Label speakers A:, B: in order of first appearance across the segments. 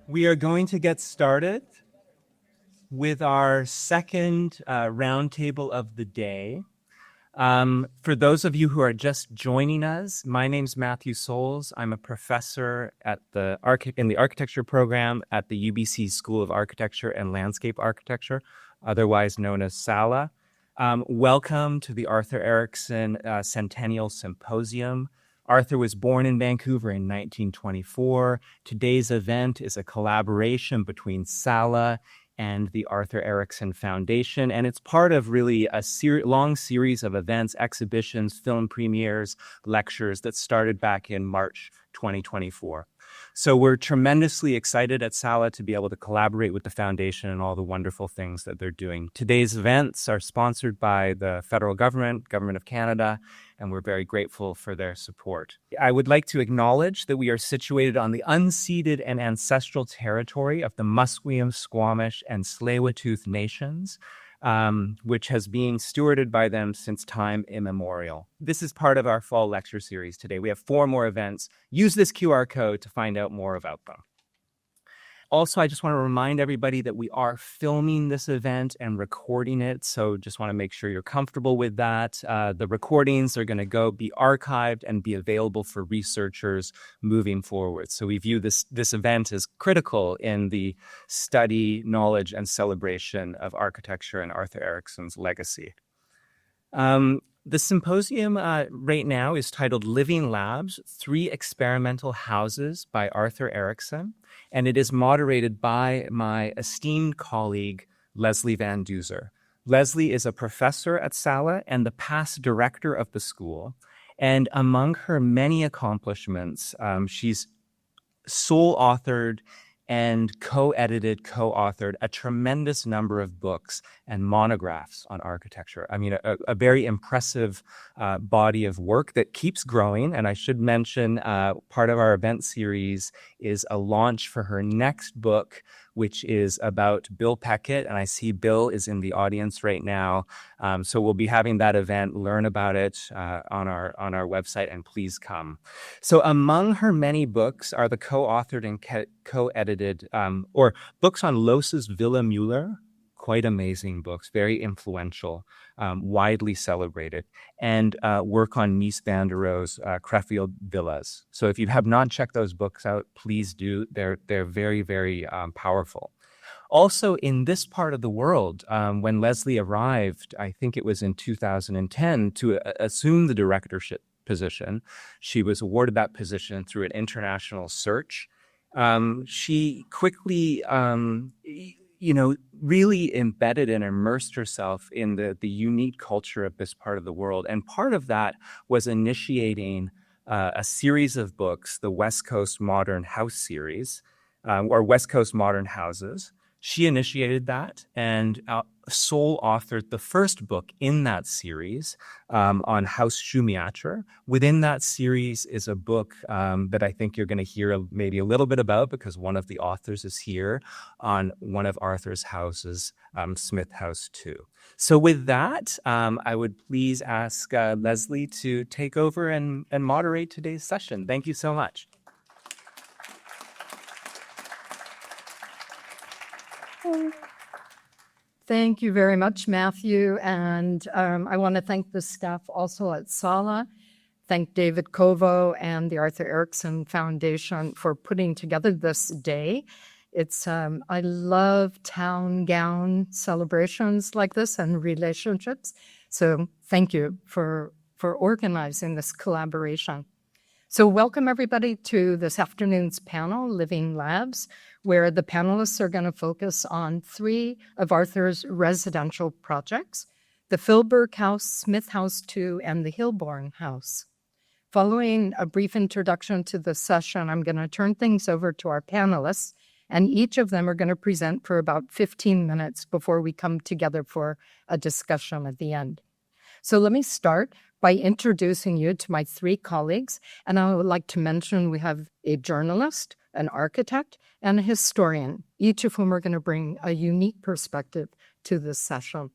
A: We are going to get started with our second roundtable of the day. For those of you who are just joining us, my name's Matthew Souls. I'm a professor in the architecture program at the UBC School of Architecture and Landscape Architecture, otherwise known as SALA. Welcome to the Arthur Erickson Centennial Symposium. Arthur was born in Vancouver in 1924. Today's event is a collaboration between SALA and the Arthur Erickson Foundation, and it's part of really a long series of events, exhibitions, film premieres, lectures that started back in March 2024. So we're tremendously excited at SALA to be able to collaborate with the foundation and all the wonderful things that they're doing. Today's events are sponsored by the federal government, Government of Canada, and we're very grateful for their support. I would like to acknowledge that we are situated on the unceded and ancestral territory of the Musqueam, Squamish, and Tsleil-Waututh nations, which has been stewarded by them since time immemorial. This is part of our fall lecture series today. We have 4 more events. Use this QR code to find out more about them. Also, I just want to remind everybody that we are filming this event and recording it, so just want to make sure you're comfortable with that. The recordings are going to be archived and be available for researchers moving forward. So we view this event as critical in the study, knowledge, and celebration of architecture and Arthur Erickson's legacy. The symposium right now is titled Living Labs, 3 Experimental Houses by Arthur Erickson, and it is moderated by my esteemed colleague, Leslie Van Duzer. Leslie is a professor at SALA and the past director of the school, and among her many accomplishments, she's sole authored and co-authored a tremendous number of books and monographs on architecture. I mean, a very impressive body of work that keeps growing. And I should mention part of our event series is a launch for her next book, which is about Bill Peckett. And I see Bill is in the audience right now. So we'll be having that event, learn about it on our website, and please come. So among her many books are the co-authored and co-edited, or books on Los's Villa Mueller, quite amazing books, very influential, widely celebrated, and work on Mies van der Rohe's Crefeld Villas. So if you have not checked those books out, please do. They're very, very powerful. Also, in this part of the world, when Leslie arrived, I think it was in 2010, to assume the directorship position, she was awarded that position through an international search. She quickly, really embedded and immersed herself in the unique culture of this part of the world. And part of that was initiating a series of books, the West Coast Modern House series, or West Coast Modern Houses. She initiated that and sole authored the first book in that series on House Schumacher. Within that series is a book that I think you're going to hear maybe a little bit about, because one of the authors is here, on one of Arthur's houses, Smith House 2. So with that, I would please ask Leslie to take over and moderate today's session. Thank you so much.
B: Thank you very much, Matthew. And I want to thank the staff also at SALA, thank David Kovo and the Arthur Erickson Foundation for putting together this day. I love town gown celebrations like this and relationships. So thank you for organizing this collaboration. So welcome everybody to this afternoon's panel, Living Labs, where the panelists are going to focus on 3 of Arthur's residential projects, the Philburg House, Smith House 2, and the Hilborn House. Following a brief introduction to the session, I'm going to turn things over to our panelists, and each of them are going to present for about 15 minutes before we come together for a discussion at the end. So let me start by introducing you to my 3 colleagues, and I would like to mention we have a journalist, an architect, and a historian, each of whom are going to bring a unique perspective to this session.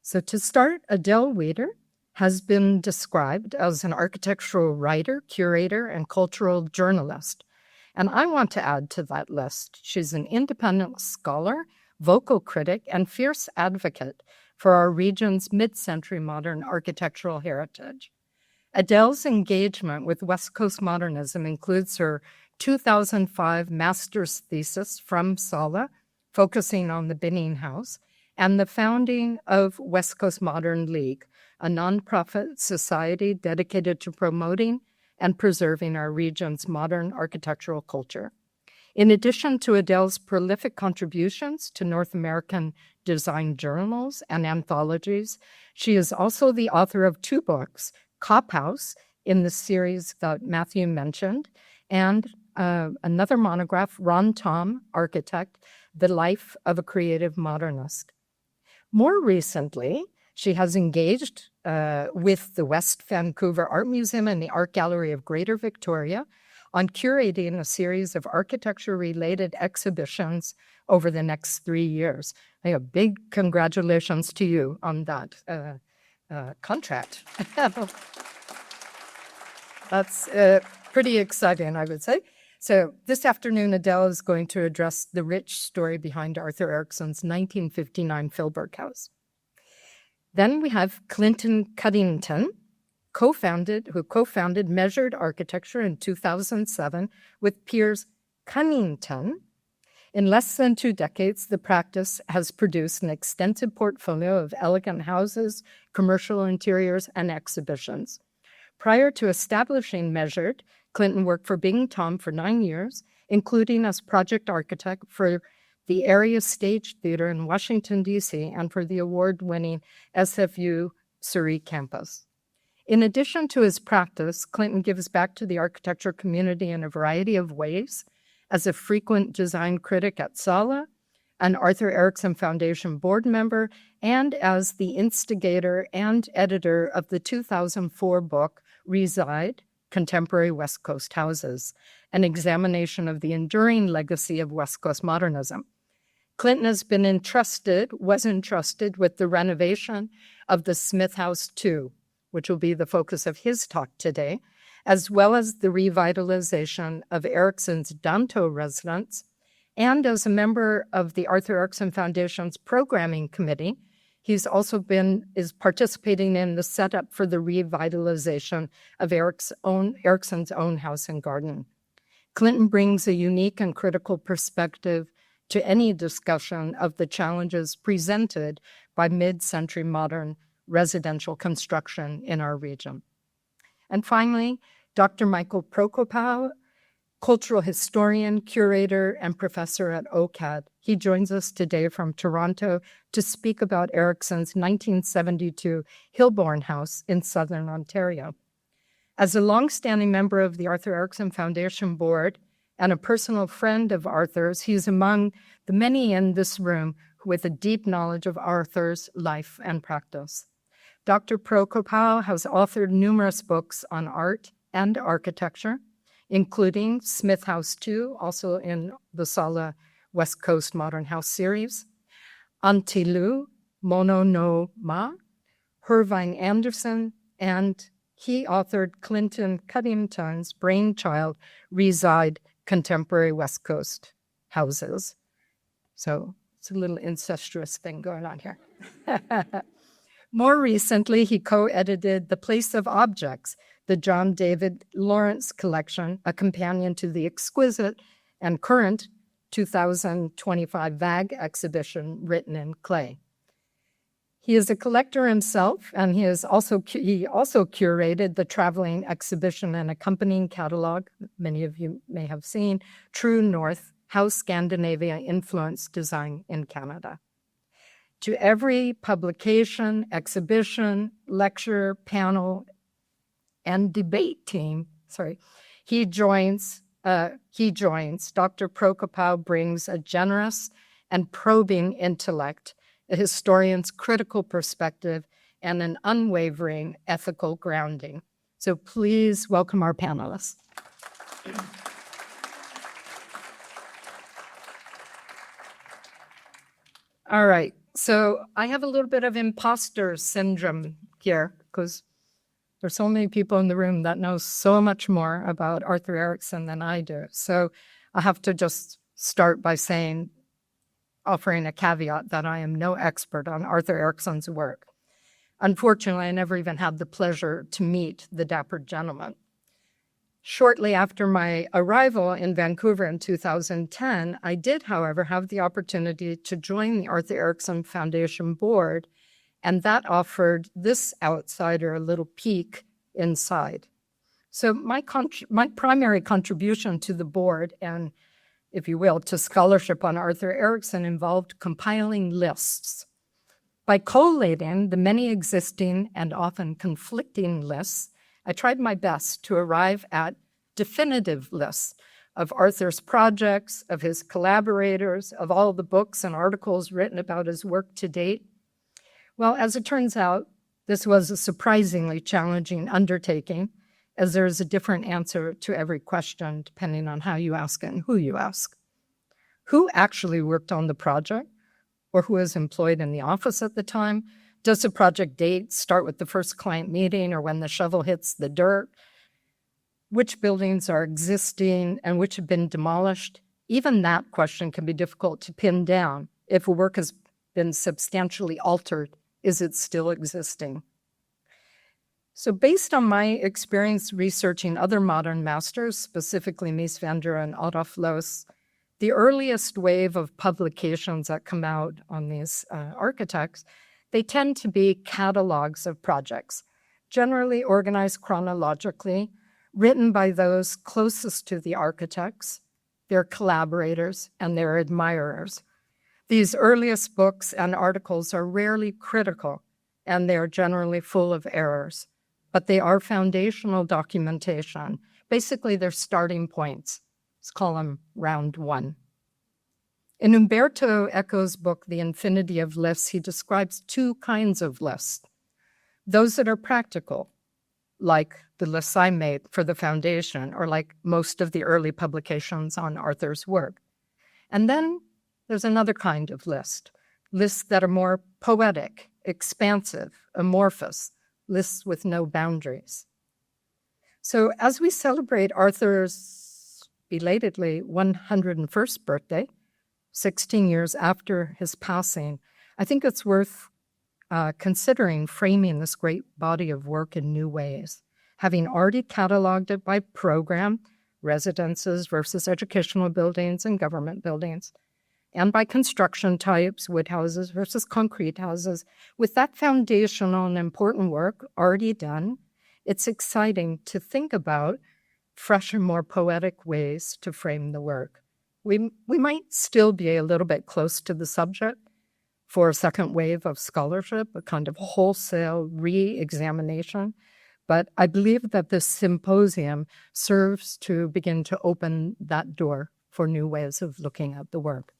B: So to start, Adele Weder has been described as an architectural writer, curator, and cultural journalist. And I want to add to that list. She's an independent scholar, vocal critic, and fierce advocate for our region's mid-century modern architectural heritage. Adele's engagement with West Coast modernism includes her 2005 master's thesis from Sala, focusing on the Binning House, and the founding of West Coast Modern League, a nonprofit society dedicated to promoting and preserving our region's modern architectural culture. In addition to Adele's prolific contributions to North American design journals and anthologies, she is also the author of 2 books, Cop House, in the series that Matthew mentioned, and another monograph, Ron Tom, Architect, The Life of a Creative Modernist. More recently, she has engaged with the West Vancouver Art Museum and the Art Gallery of Greater Victoria on curating a series of architecture-related exhibitions over the next 3 years. A big congratulations to you on that contract. That's pretty exciting, I would say. So this afternoon, Adele is going to address the rich story behind Arthur Erickson's 1959 Philbrook House. Then we have Clinton Cuddington, who co-founded Measured Architecture in 2007 with Piers Cunnington. In less than 2 decades, the practice has produced an extensive portfolio of elegant houses, commercial interiors, and exhibitions. Prior to establishing Measured, Clinton worked for Bing Tom for 9 years, including as project architect for the Area Stage Theater in Washington, D.C., and for the award-winning SFU Surrey campus. In addition to his practice, Clinton gives back to the architecture community in a variety of ways, as a frequent design critic at Sala, an Arthur Erickson Foundation board member, and as the instigator and editor of the 2004 book, Reside, Contemporary West Coast Houses, an examination of the enduring legacy of West Coast modernism. Clinton was entrusted with the renovation of the Smith House II, which will be the focus of his talk today, as well as the revitalization of Erickson's Danto residence. And as a member of the Arthur Erickson Foundation's programming committee, he's also is participating in the setup for the revitalization of Erickson's own house and garden. Clinton brings a unique and critical perspective to any discussion of the challenges presented by mid-century modern residential construction in our region. And finally, Dr. Michael Prokopow, cultural historian, curator, and professor at OCAD. He joins us today from Toronto to speak about Erickson's 1972 Hilborn House in Southern Ontario. As a longstanding member of the Arthur Erickson Foundation Board and a personal friend of Arthur's, he's among the many in this room with a deep knowledge of Arthur's life and practice. Dr. Prokopow has authored numerous books on art and architecture, including Smith House II, also in the Sala West Coast Modern House series, Antilu, Mono no Ma, Irving Anderson, and he authored Clinton Cuddington's brainchild, Reside, Contemporary West Coast Houses. So it's a little incestuous thing going on here. More recently, he co-edited The Place of Objects, the John David Lawrence collection, a companion to the exquisite and current 2025 VAG exhibition written in clay. He is a collector himself, and he also curated the traveling exhibition and accompanying catalog, many of you may have seen, True North, How Scandinavia Influenced Design in Canada. To every publication, exhibition, lecture, panel, and debate team, he joins. Dr. Prokopow brings a generous and probing intellect, a historian's critical perspective, and an unwavering ethical grounding. So please welcome our panelists. All right, so I have a little bit of imposter syndrome here because there's so many people in the room that know so much more about Arthur Erickson than I do. So I have to just start by offering a caveat that I am no expert on Arthur Erickson's work. Unfortunately, I never even had the pleasure to meet the dapper gentleman. Shortly after my arrival in Vancouver in 2010, I did, however, have the opportunity to join the Arthur Erickson Foundation board, and that offered this outsider a little peek inside. So my primary contribution to the board and, if you will, to scholarship on Arthur Erickson involved compiling lists. By collating the many existing and often conflicting lists, I tried my best to arrive at definitive lists of Arthur's projects, of his collaborators, of all the books and articles written about his work to date. Well, as it turns out, this was a surprisingly challenging undertaking, as there is a different answer to every question depending on how you ask it and who you ask. Who actually worked on the project, or who was employed in the office at the time? Does the project date start with the first client meeting or when the shovel hits the dirt? Which buildings are existing and which have been demolished? Even that question can be difficult to pin down. If a work has been substantially altered, is it still existing? So based on my experience researching other modern masters, specifically Mies van der and Adolf Loos, the earliest wave of publications that come out on these architects, they tend to be catalogs of projects, generally organized chronologically, written by those closest to the architects, their collaborators, and their admirers. These earliest books and articles are rarely critical, and they are generally full of errors, but they are foundational documentation. Basically, they're starting points. Let's call them round one. In Umberto Eco's book, The Infinity of Lists, he describes two kinds of lists. Those that are practical, like the lists I made for the foundation, or like most of the early publications on Arthur's work. And then there's another kind of list, lists that are more poetic, expansive, amorphous, lists with no boundaries. So as we celebrate Arthur's belatedly 101st birthday, 16 years after his passing, I think it's worth considering framing this great body of work in new ways. Having already cataloged it by program, residences versus educational buildings and government buildings, and by construction types, wood houses versus concrete houses, with that foundational and important work already done, it's exciting to think about fresh and more poetic ways to frame the work. We might still be a little bit close to the subject for a second wave of scholarship, a kind of wholesale re-examination, but I believe that this symposium serves to begin to open that door for new ways of looking at the work.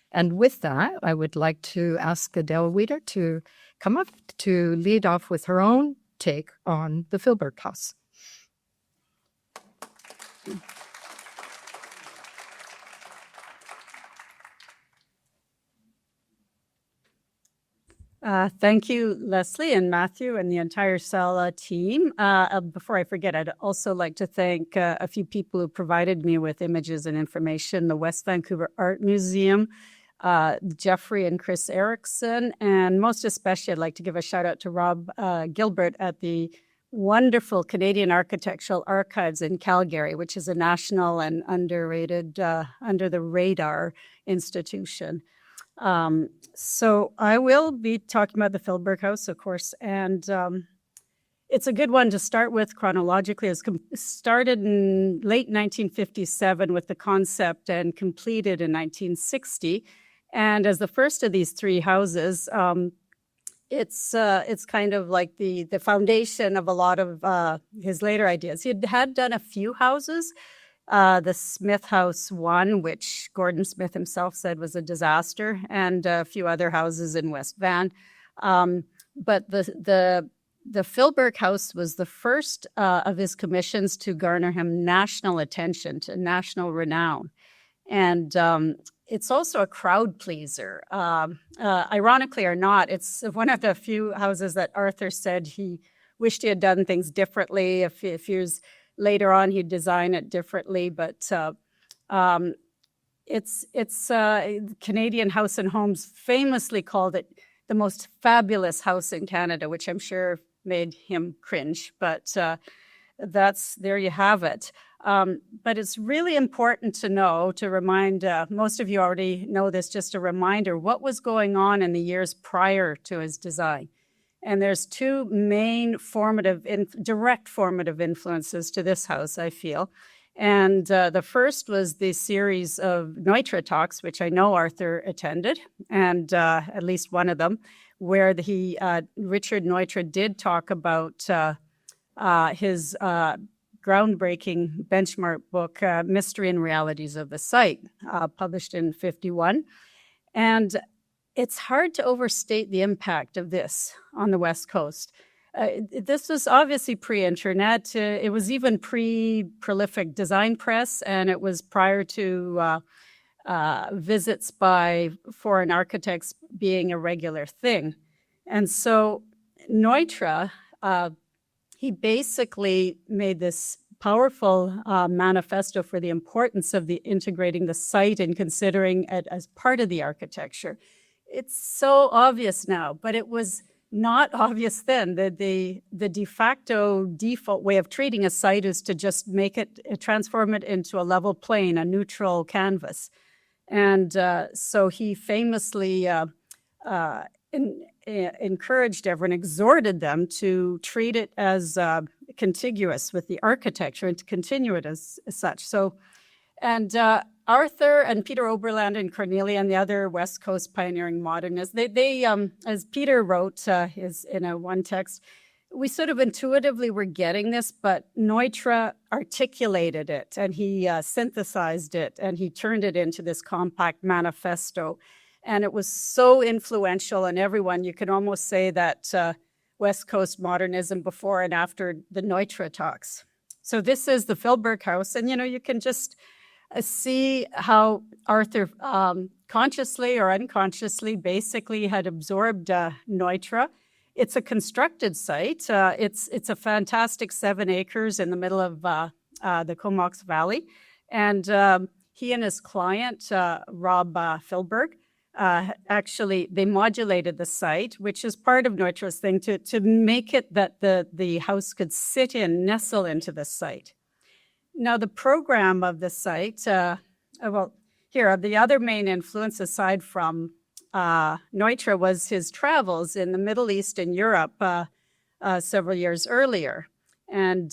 B: And with that, I would like to ask Adele Weder to come up to lead off with her own take on the Filbert House.
C: Thank you, Leslie and Matthew and the entire Sala team. Before I forget, I'd also like to thank a few people who provided me with images and information, the West Vancouver Art Museum, Jeffrey and Chris Erickson, and most especially I'd like to give a shout out to Rob Gilbert at the wonderful Canadian Architectural Archives in Calgary, which is a national and underrated, under the radar institution. So I will be talking about the Filbert House, of course, and it's a good one to start with chronologically. It was started in late 1957 with the concept and completed in 1960. And as the first of these three houses, it's kind of like the foundation of a lot of his later ideas. He had done a few houses. The Smith House one, which Gordon Smith himself said was a disaster, and a few other houses in West Van. But the Filbert House was the first of his commissions to garner him national attention, to national renown. And it's also a crowd pleaser. Ironically or not, it's one of the few houses that Arthur said he wished he had done things differently. If years later on he'd design it differently, but it's Canadian House and Homes famously called it the most fabulous house in Canada, which I'm sure made him cringe, but there you have it. But it's really important to know, to remind, most of you already know this, just a reminder, what was going on in the years prior to his design. And there's two main direct formative influences to this house, I feel. And the first was the series of Neutra talks, which I know Arthur attended, and at least one of them, where Richard Neutra did talk about his groundbreaking benchmark book, Mystery and Realities of the Site, published in 1951. And it's hard to overstate the impact of this on the West Coast. This was obviously pre-internet. It was even pre-prolific design press, and it was prior to visits by foreign architects being a regular thing. And so Neutra, he basically made this powerful manifesto for the importance of integrating the site and considering it as part of the architecture. It's so obvious now, but it was not obvious then. The de facto default way of treating a site is to just transform it into a level plane, a neutral canvas. And so he famously encouraged everyone, exhorted them to treat it as contiguous with the architecture and to continue it as such. So, and Arthur and Peter Oberland and Cornelia and the other West Coast pioneering modernists, they as Peter wrote in one text, we sort of intuitively were getting this, but Neutra articulated it and he synthesized it and he turned it into this compact manifesto. And it was so influential on everyone. You can almost say that West Coast modernism before and after the Neutra talks. So this is the Filberg House. And, you can just see how Arthur consciously or unconsciously basically had absorbed Neutra. It's a constructed site. It's a fantastic 7 acres in the middle of the Comox Valley. And he and his client, Rob Filberg, actually, they modulated the site, which is part of Neutra's thing, to make it that the house could nestle into the site. Now, the program of the site, here are the other main influence aside from Neutra was his travels in the Middle East and Europe several years earlier. And,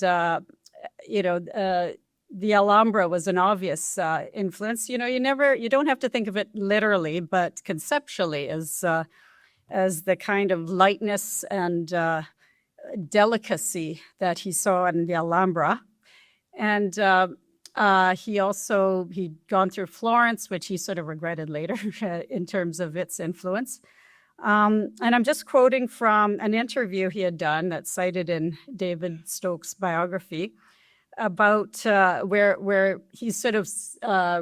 C: the Alhambra was an obvious influence. You don't have to think of it literally, but conceptually as the kind of lightness and delicacy that he saw in the Alhambra. And he'd gone through Florence, which he sort of regretted later in terms of its influence. And I'm just quoting from an interview he had done that's cited in David Stokes' biography about where he's sort of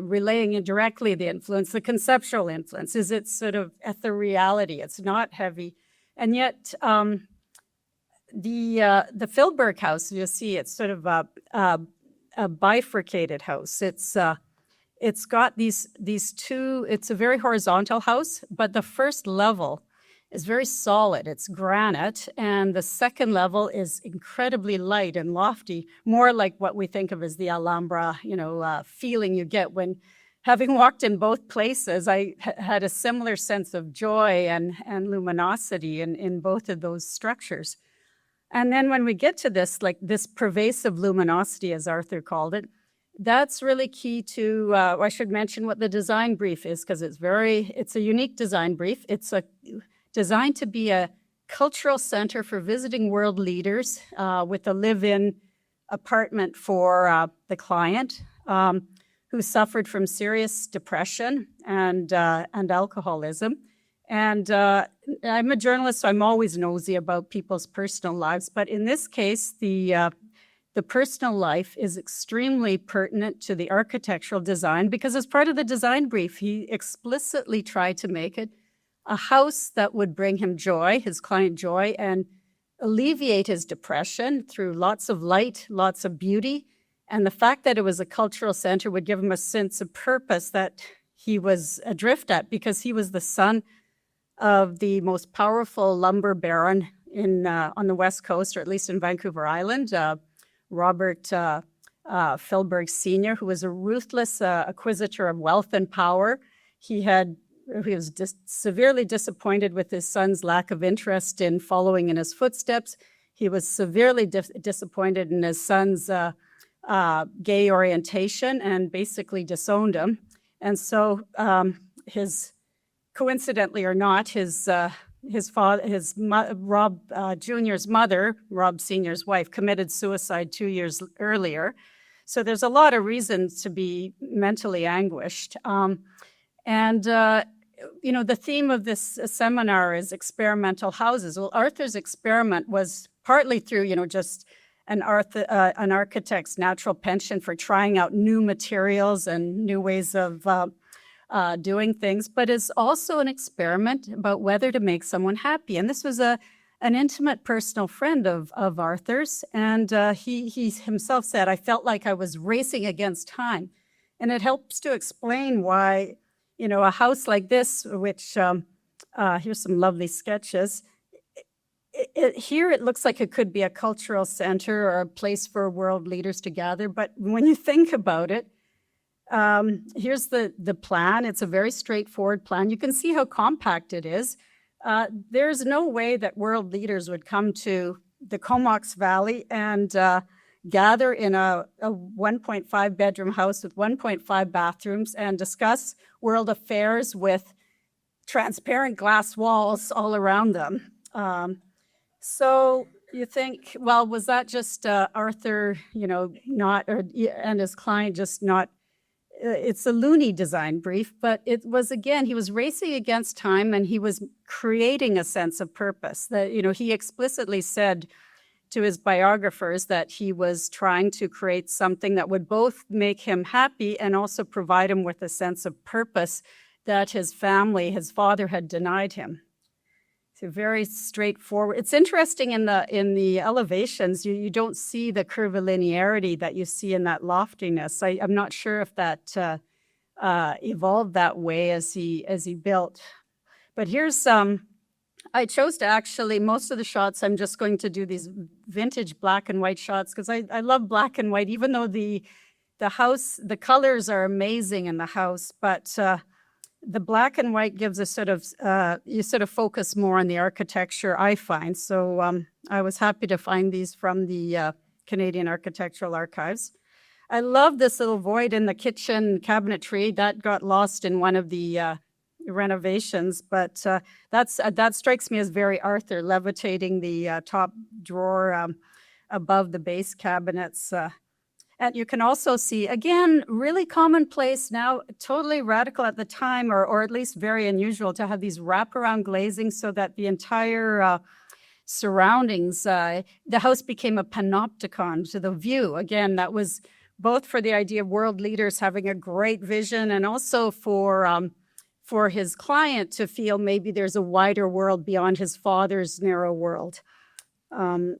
C: relaying indirectly the influence, the conceptual influence. Is it sort of ethereality? It's not heavy. And yet the Filberg House, you'll see, it's sort of a bifurcated house. It's got these two, it's a very horizontal house, but the first level is very solid. It's granite, and the second level is incredibly light and lofty, more like what we think of as the Alhambra, feeling you get when, having walked in both places, I had a similar sense of joy and luminosity in both of those structures. And then when we get to this pervasive luminosity, as Arthur called it, that's really key to, I should mention what the design brief is, because it's a unique design brief. It's designed to be a cultural center for visiting world leaders with a live-in apartment for the client who suffered from serious depression and alcoholism. And I'm a journalist, so I'm always nosy about people's personal lives. But in this case, the personal life is extremely pertinent to the architectural design because as part of the design brief, he explicitly tried to make it a house that would bring him joy, his client joy, and alleviate his depression through lots of light, lots of beauty. And the fact that it was a cultural center would give him a sense of purpose that he was adrift at, because he was the son of the most powerful lumber baron on the West Coast, or at least in Vancouver Island, Robert Philbrick Sr., who was a ruthless acquisitor of wealth and power. He was severely disappointed with his son's lack of interest in following in his footsteps. He was severely disappointed in his son's gay orientation and basically disowned him. And so coincidentally or not, Rob Jr.'s mother, Rob Sr.'s wife, committed suicide 2 years earlier. So there's a lot of reasons to be mentally anguished. The theme of this seminar is experimental houses. Well, Arthur's experiment was partly through, just an architect's natural penchant for trying out new materials and new ways of doing things, but is also an experiment about whether to make someone happy. And this was an intimate personal friend of Arthur's, and he himself said, "I felt like I was racing against time." And it helps to explain why, a house like this, which here's some lovely sketches. Here it looks like it could be a cultural center or a place for world leaders to gather, but when you think about it, here's the plan. It's a very straightforward plan. You can see how compact it is. There's no way that world leaders would come to the Comox Valley and gather in a 1.5 bedroom house with 1.5 bathrooms and discuss world affairs with transparent glass walls all around them. So you think, well, was that just Arthur, and his client just not? It's a loony design brief, but it was, again, he was racing against time and he was creating a sense of purpose. That, he explicitly said to his biographers that he was trying to create something that would both make him happy and also provide him with a sense of purpose that his family, his father, had denied him. So very straightforward. It's interesting in the elevations, you don't see the curvilinearity that you see in that loftiness. I'm not sure if that evolved that way as he built. But here's I chose to actually, most of the shots, I'm just going to do these vintage black and white shots because I love black and white, even though the house, the colors are amazing in the house, but the black and white gives a sort of, you sort of focus more on the architecture, I find. So I was happy to find these from the Canadian Architectural Archives. I love this little void in the kitchen cabinetry that got lost in one of the renovations, but that strikes me as very Arthur, levitating the top drawer above the base cabinets. And you can also see, again, really commonplace now, totally radical at the time, or at least very unusual to have these wraparound glazing so that the entire surroundings, the house became a panopticon to the view. Again, that was both for the idea of world leaders having a great vision and also for his client to feel maybe there's a wider world beyond his father's narrow world. And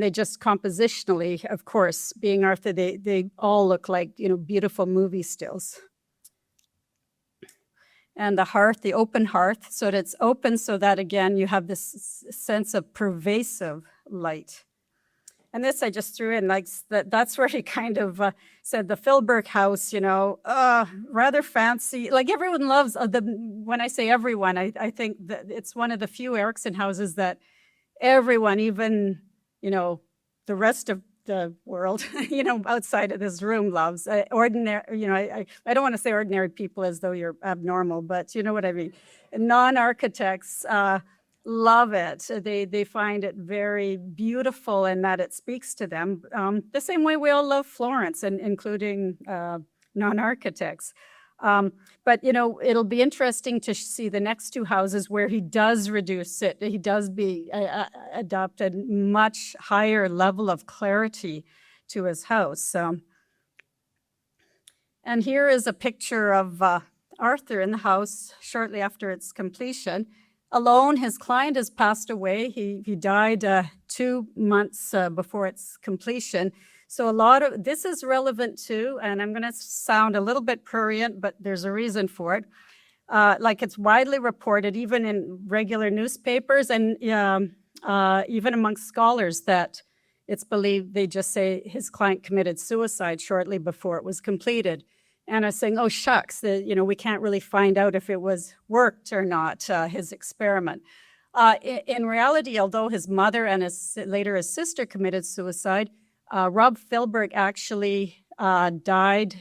C: they just compositionally, of course, being Arthur, they all look like, beautiful movie stills. And the hearth, the open hearth, so that it's open so that, again, you have this sense of pervasive light. And this I just threw in, like, that's where he kind of said the Philbrick house, rather fancy. Like, everyone loves, when I say everyone, I think that it's one of the few Erickson houses that everyone, even, the rest of the world, outside of this room loves. Ordinary, I don't want to say ordinary people as though you're abnormal, but you know what I mean. Non-architects love it. They find it very beautiful and that it speaks to them. The same way we all love Florence, and including non-architects. But, it'll be interesting to see the next two houses where he does reduce it. He does adopt a much higher level of clarity to his house. And here is a picture of Arthur in the house shortly after its completion. alone. His client has passed away. He died 2 months before its completion. So a lot of this is relevant too, and I'm going to sound a little bit prurient, but there's a reason for it. Like it's widely reported, even in regular newspapers and even amongst scholars, that it's believed, they just say his client committed suicide shortly before it was completed. And I was saying, oh, shucks, we can't really find out if it was worked or not, his experiment. In reality, although his mother and later his sister committed suicide, Rob Filberg actually died.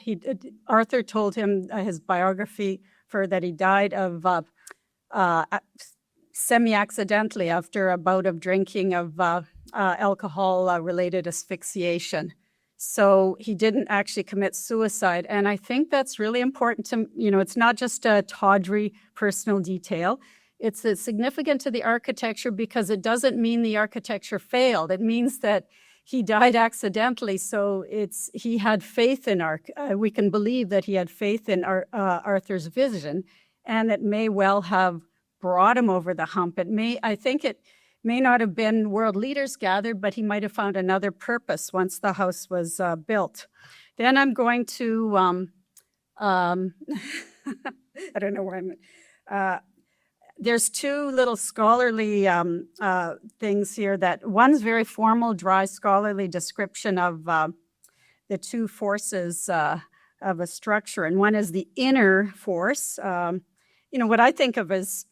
C: Arthur told him his biography that he died of semi-accidentally after a bout of drinking of alcohol-related asphyxiation. So he didn't actually commit suicide. And I think that's really important to, it's not just a tawdry personal detail. It's significant to the architecture because it doesn't mean the architecture failed. It means that he died accidentally. So he had faith in we can believe that he had faith in Arthur's vision, and it may well have brought him over the hump. I think it may not have been world leaders gathered, but he might have found another purpose once the house was built. Then I'm going to, I don't know where I'm there's two little scholarly things here that one's very formal, dry scholarly description of the two forces of a structure. And one is the inner force, what I think of as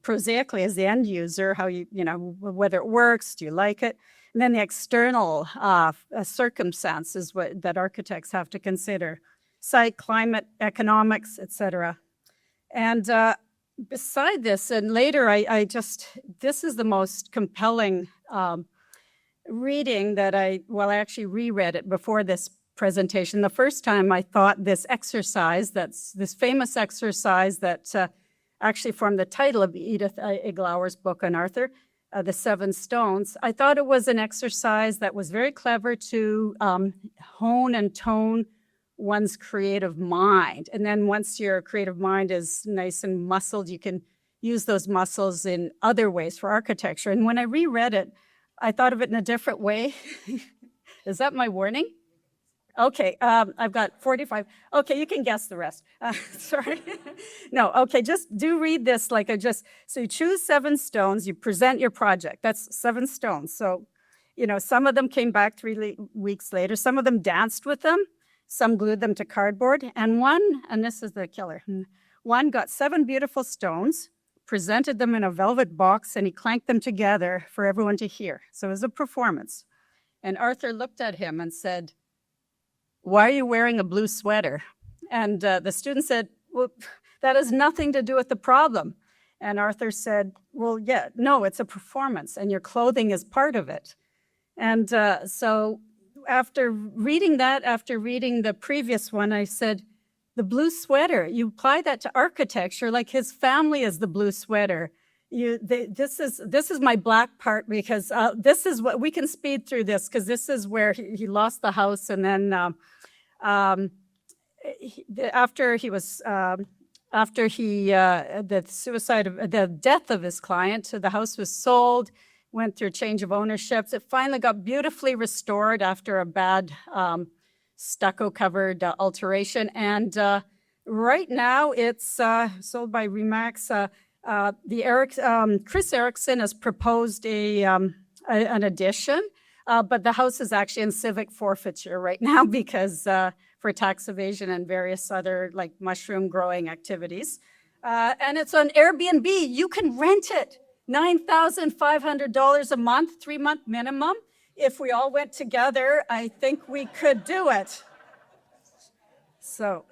C: prosaically as the end user, how whether it works, do you like it? And then the external circumstances that architects have to consider, site, climate, economics, etc. And beside this, and later this is the most compelling reading that I actually reread it before this presentation. The first time I thought this famous exercise that actually formed the title of Edith Iglauer's book on Arthur, The Seven Stones. I thought it was an exercise that was very clever to hone and tone one's creative mind. And then once your creative mind is nice and muscled, you can use those muscles in other ways for architecture. And when I reread it, I thought of it in a different way. Is that my warning? Okay, I've got 45. Okay, you can guess the rest. Sorry. No, okay, just do read this so you choose 7 stones, you present your project. That's 7 stones. So, some of them came back 3 weeks later. Some of them danced with them. Some glued them to cardboard. And this is the killer, one got 7 beautiful stones, presented them in a velvet box, and he clanked them together for everyone to hear. So it was a performance. And Arthur looked at him and said, "Why are you wearing a blue sweater?" And the student said, "Well, that has nothing to do with the problem." And Arthur said, "Well, yeah, no, it's a performance, and your clothing is part of it." And so after reading the previous one, I said, the blue sweater, you apply that to architecture, like his family is the blue sweater. This is my black part, because this is what we can speed through this, because this is where he lost the house, and then the death of his client, the house was sold, went through a change of ownerships. It finally got beautifully restored after a bad stucco-covered alteration, and right now it's sold by Remax. Chris Erickson has proposed an addition, but the house is actually in civic forfeiture right now because for tax evasion and various other mushroom growing activities. And it's on Airbnb. You can rent it, $9,500 a month, 3-month minimum. If we all went together, I think we could do it. So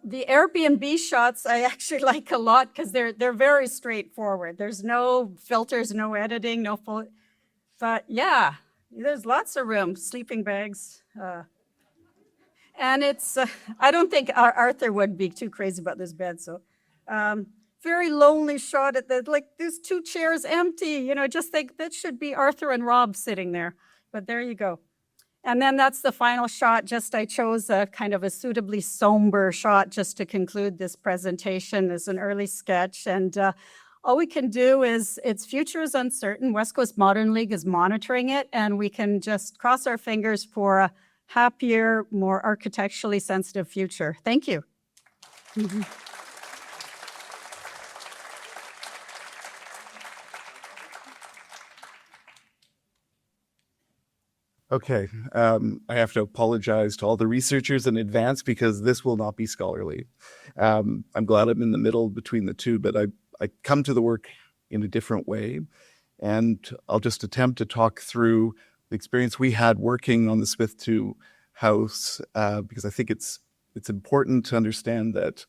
C: the Airbnb shots I actually like a lot because they're very straightforward. There's no filters, no editing, but yeah, there's lots of room, sleeping bags. And it's, I don't think Arthur would be too crazy about this bed. So very lonely shot at there's 2 chairs empty, just think that should be Arthur and Rob sitting there. But there you go. And then that's the final shot. Just I chose a kind of a suitably somber shot just to conclude this presentation as an early sketch. And all we can do is, its future is uncertain. West Coast Modern League is monitoring it, and we can just cross our fingers for a happier, more architecturally sensitive future. Thank you.
D: Okay, I have to apologize to all the researchers in advance because this will not be scholarly. I'm glad I'm in the middle between the two, but I come to the work in a different way. And I'll just attempt to talk through the experience we had working on the Smith 2 house, because I think it's important to understand that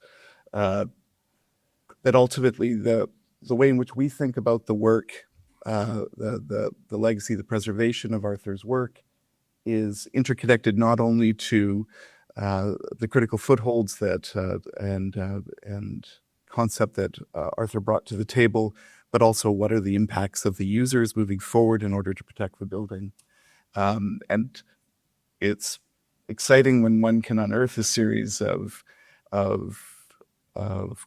D: that ultimately the way in which we think about the work, the legacy, the preservation of Arthur's work, is interconnected not only to the critical footholds that and concept that Arthur brought to the table, but also what are the impacts of the users moving forward in order to protect the building. And it's exciting when one can unearth a series of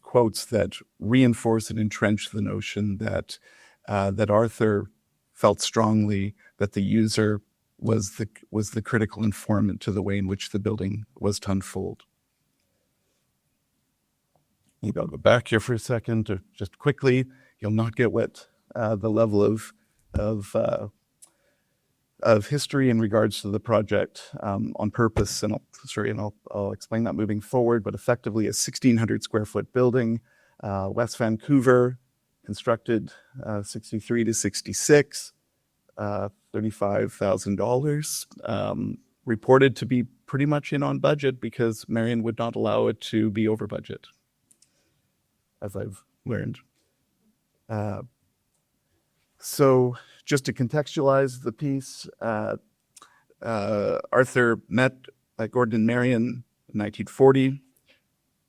D: quotes that reinforce and entrench the notion that that Arthur felt strongly that the user was the critical informant to the way in which the building was to unfold. Maybe I'll go back here for a second, or just quickly. You'll not get what the level of history in regards to the project on purpose, and I'll explain that moving forward. But effectively, a 1,600 square foot building, West Vancouver, constructed 63 to 66. $35,000, reported to be pretty much in on budget because Marion would not allow it to be over budget, as I've learned. So just to contextualize the piece, Arthur met Gordon and Marion in 1940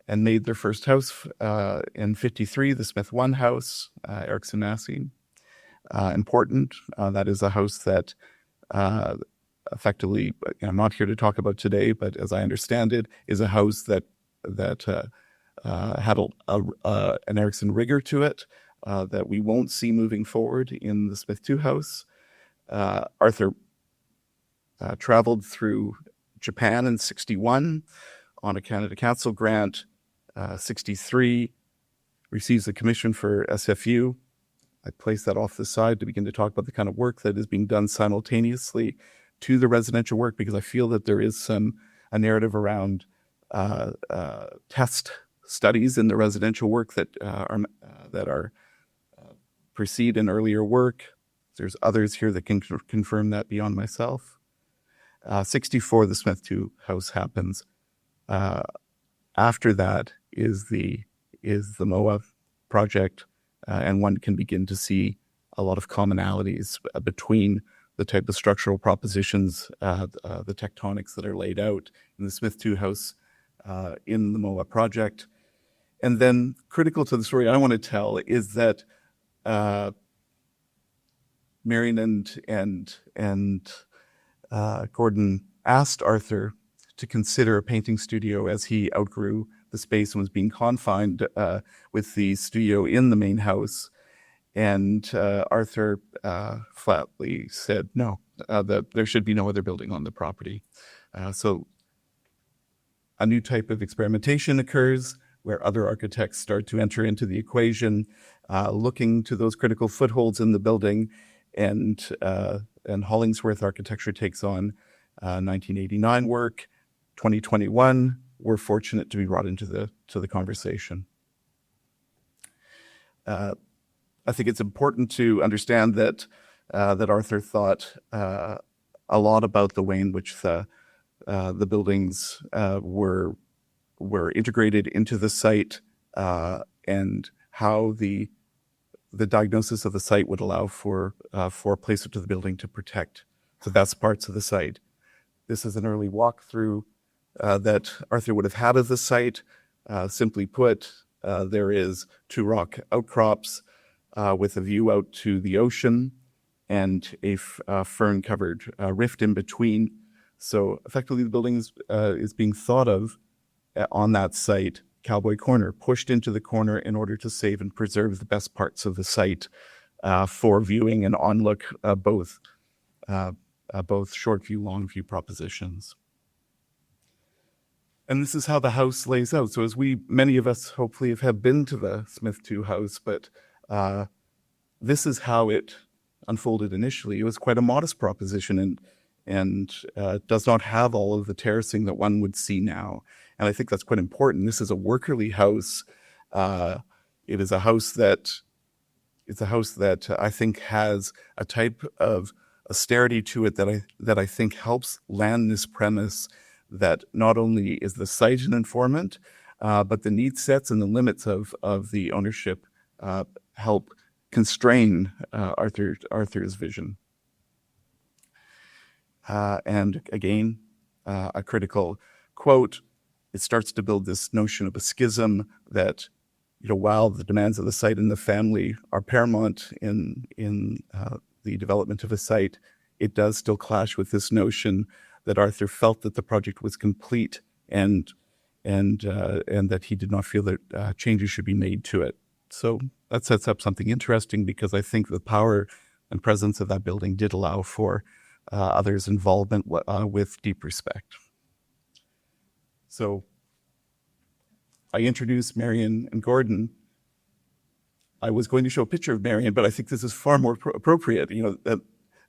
D: and made their first house in 53, the Smith 1 house, Erickson, Massey. Important. That is a house that effectively, I'm not here to talk about today, but as I understand it, is a house that had an Erickson rigor to it that we won't see moving forward in the Smith 2 house. Arthur traveled through Japan in 61 on a Canada Council grant. 63, receives a commission for SFU. I place that off the side to begin to talk about the kind of work that is being done simultaneously to the residential work, because I feel that there is a narrative around test studies in the residential work that are precede an earlier work. There's others here that can confirm that beyond myself. 64, the Smith 2 house happens. After that is the MOA project. And one can begin to see a lot of commonalities between the type of structural propositions, the tectonics that are laid out in the Smith 2 house, in the MOA project. And then critical to the story I want to tell is that Marion and Gordon asked Arthur to consider a painting studio as he outgrew the space and was being confined with the studio in the main house. And Arthur flatly said no, that there should be no other building on the property. So a new type of experimentation occurs where other architects start to enter into the equation, looking to those critical footholds in the building, and Hollingsworth architecture takes on 1989 work. 2021, we're fortunate to be brought into the conversation. I think it's important to understand that Arthur thought a lot about the way in which the buildings were integrated into the site, and how the diagnosis of the site would allow for placement of the building to protect. So that's parts of the site. This is an early walkthrough that Arthur would have had of the site. Simply put, there is two rock outcrops with a view out to the ocean and a fern-covered rift in between. So effectively, the building is being thought of on that site, Cowboy Corner, pushed into the corner in order to save and preserve the best parts of the site for viewing and on-look, both short view, long view propositions. And this is how the house lays out. So as many of us hopefully have been to the Smith II house, but this is how it unfolded initially. It was quite a modest proposition and does not have all of the terracing that one would see now. And I think that's quite important. This is a workerly house. It is a house that I think has a type of austerity to it that I think helps land this premise that not only is the site an informant, but the need sets and the limits of the ownership help constrain Arthur's vision. And again, a critical quote, it starts to build this notion of a schism that, while the demands of the site and the family are paramount in the development of a site, it does still clash with this notion that Arthur felt that the project was complete and that he did not feel that changes should be made to it. So that sets up something interesting, because I think the power and presence of that building did allow for others' involvement with deep respect. So I introduced Marion and Gordon. I was going to show a picture of Marion, but I think this is far more appropriate.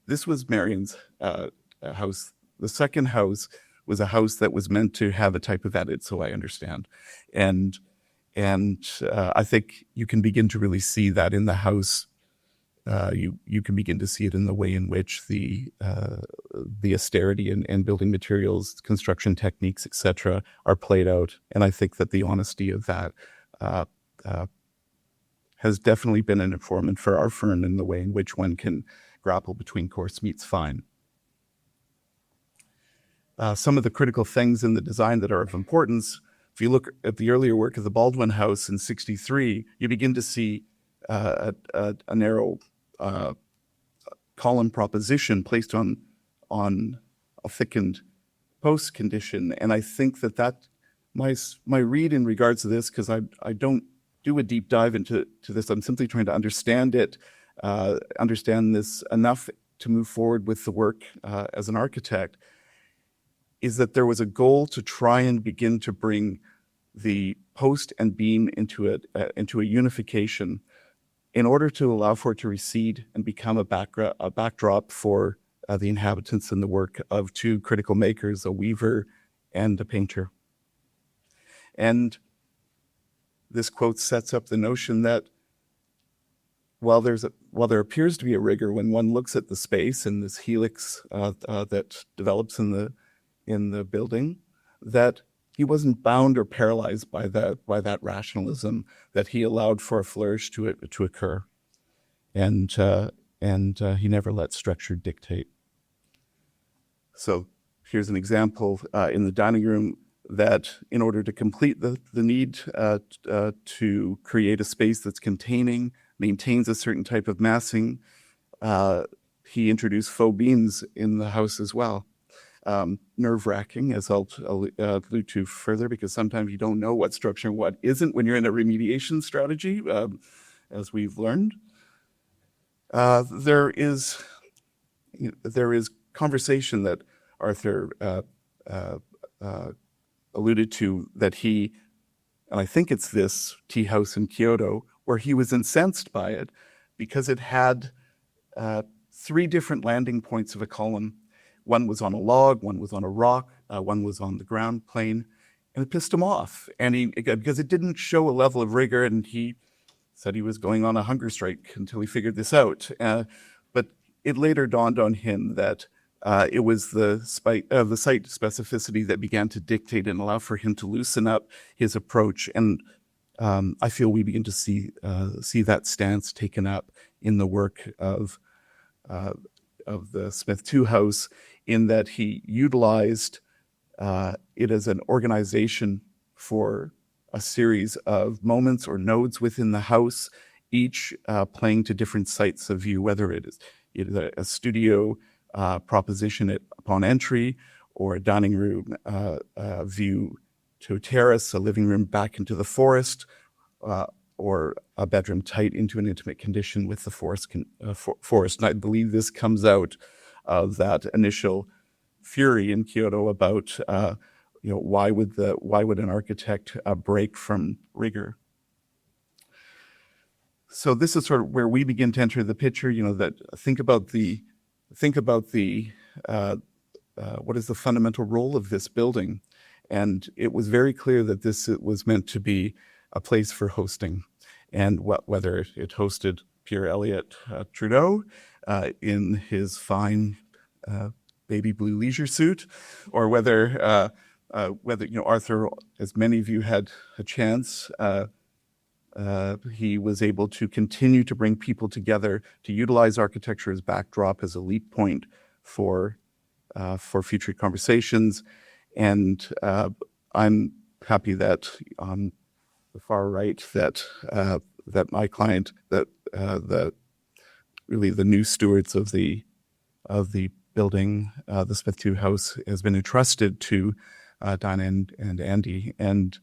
D: This was Marion's house. The second house was a house that was meant to have a type of edit, so I understand. And I think you can begin to really see that in the house. You can begin to see it in the way in which the austerity and building materials, construction techniques, etc., are played out. And I think that the honesty of that has definitely been an informant for our firm in the way in which one can grapple between coarse meets fine. Some of the critical things in the design that are of importance, if you look at the earlier work of the Baldwin House in '63, you begin to see a narrow column proposition placed on a thickened post condition. And I think that my read in regards to this, because I don't do a deep dive into this, I'm simply trying to understand it, understand this enough to move forward with the work as an architect, is that there was a goal to try and begin to bring the post and beam into a unification in order to allow for it to recede and become a backdrop for the inhabitants and the work of two critical makers, a weaver and a painter. And this quote sets up the notion that while there appears to be a rigor when one looks at the space and this helix that develops in the building, that he wasn't bound or paralyzed by that rationalism, that he allowed for a flourish to occur, and he never let structure dictate. So here's an example in the dining room that, in order to complete the need to create a space that's containing, maintains a certain type of massing, he introduced faux beams in the house as well. Nerve-wracking, as I'll allude to further, because sometimes you don't know what structure and what isn't when you're in a remediation strategy, as we've learned. There is conversation that Arthur alluded to, that he, and I think it's this tea house in Kyoto, where he was incensed by it because it had 3 different landing points of a column. One was on a log, one was on a rock, one was on the ground plane, and it pissed him off. And because it didn't show a level of rigor, and he said he was going on a hunger strike until he figured this out. But it later dawned on him that it was the site specificity that began to dictate and allow for him to loosen up his approach. And I feel we begin to see that stance taken up in the work of the Smith II house, in that he utilized it as an organization for a series of moments or nodes within the house, each playing to different sites of view, whether it is a studio proposition upon entry, or a dining room view to a terrace, a living room back into the forest, or a bedroom tight into an intimate condition with the forest. And I believe this comes out of that initial fury in Kyoto about why would an architect break from rigor? So this is sort of where we begin to enter the picture. That think about the what is the fundamental role of this building, and it was very clear that this was meant to be a place for hosting, and whether it hosted Pierre Elliott Trudeau in his fine baby blue leisure suit, or whether Arthur, as many of you had a chance, he was able to continue to bring people together, to utilize architecture as backdrop, as a leap point for future conversations. And I'm happy that on the far right that my client, that really the new stewards of the building, the Smith II House, has been entrusted to Dinah and Andy, and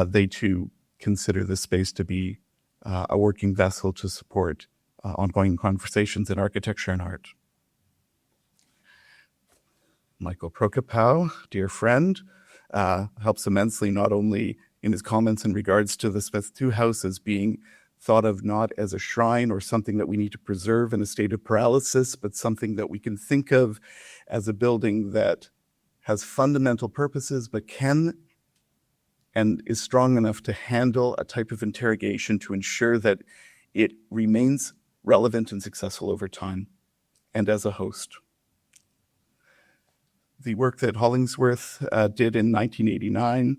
D: they too consider this space to be a working vessel to support ongoing conversations in architecture and art. Michael Prokopow, dear friend, helps immensely, not only in his comments in regards to the Smith II House as being thought of not as a shrine or something that we need to preserve in a state of paralysis, but something that we can think of as a building that has fundamental purposes, but can and is strong enough to handle a type of interrogation to ensure that it remains relevant and successful over time, and as a host. The work that Hollingsworth did in 1989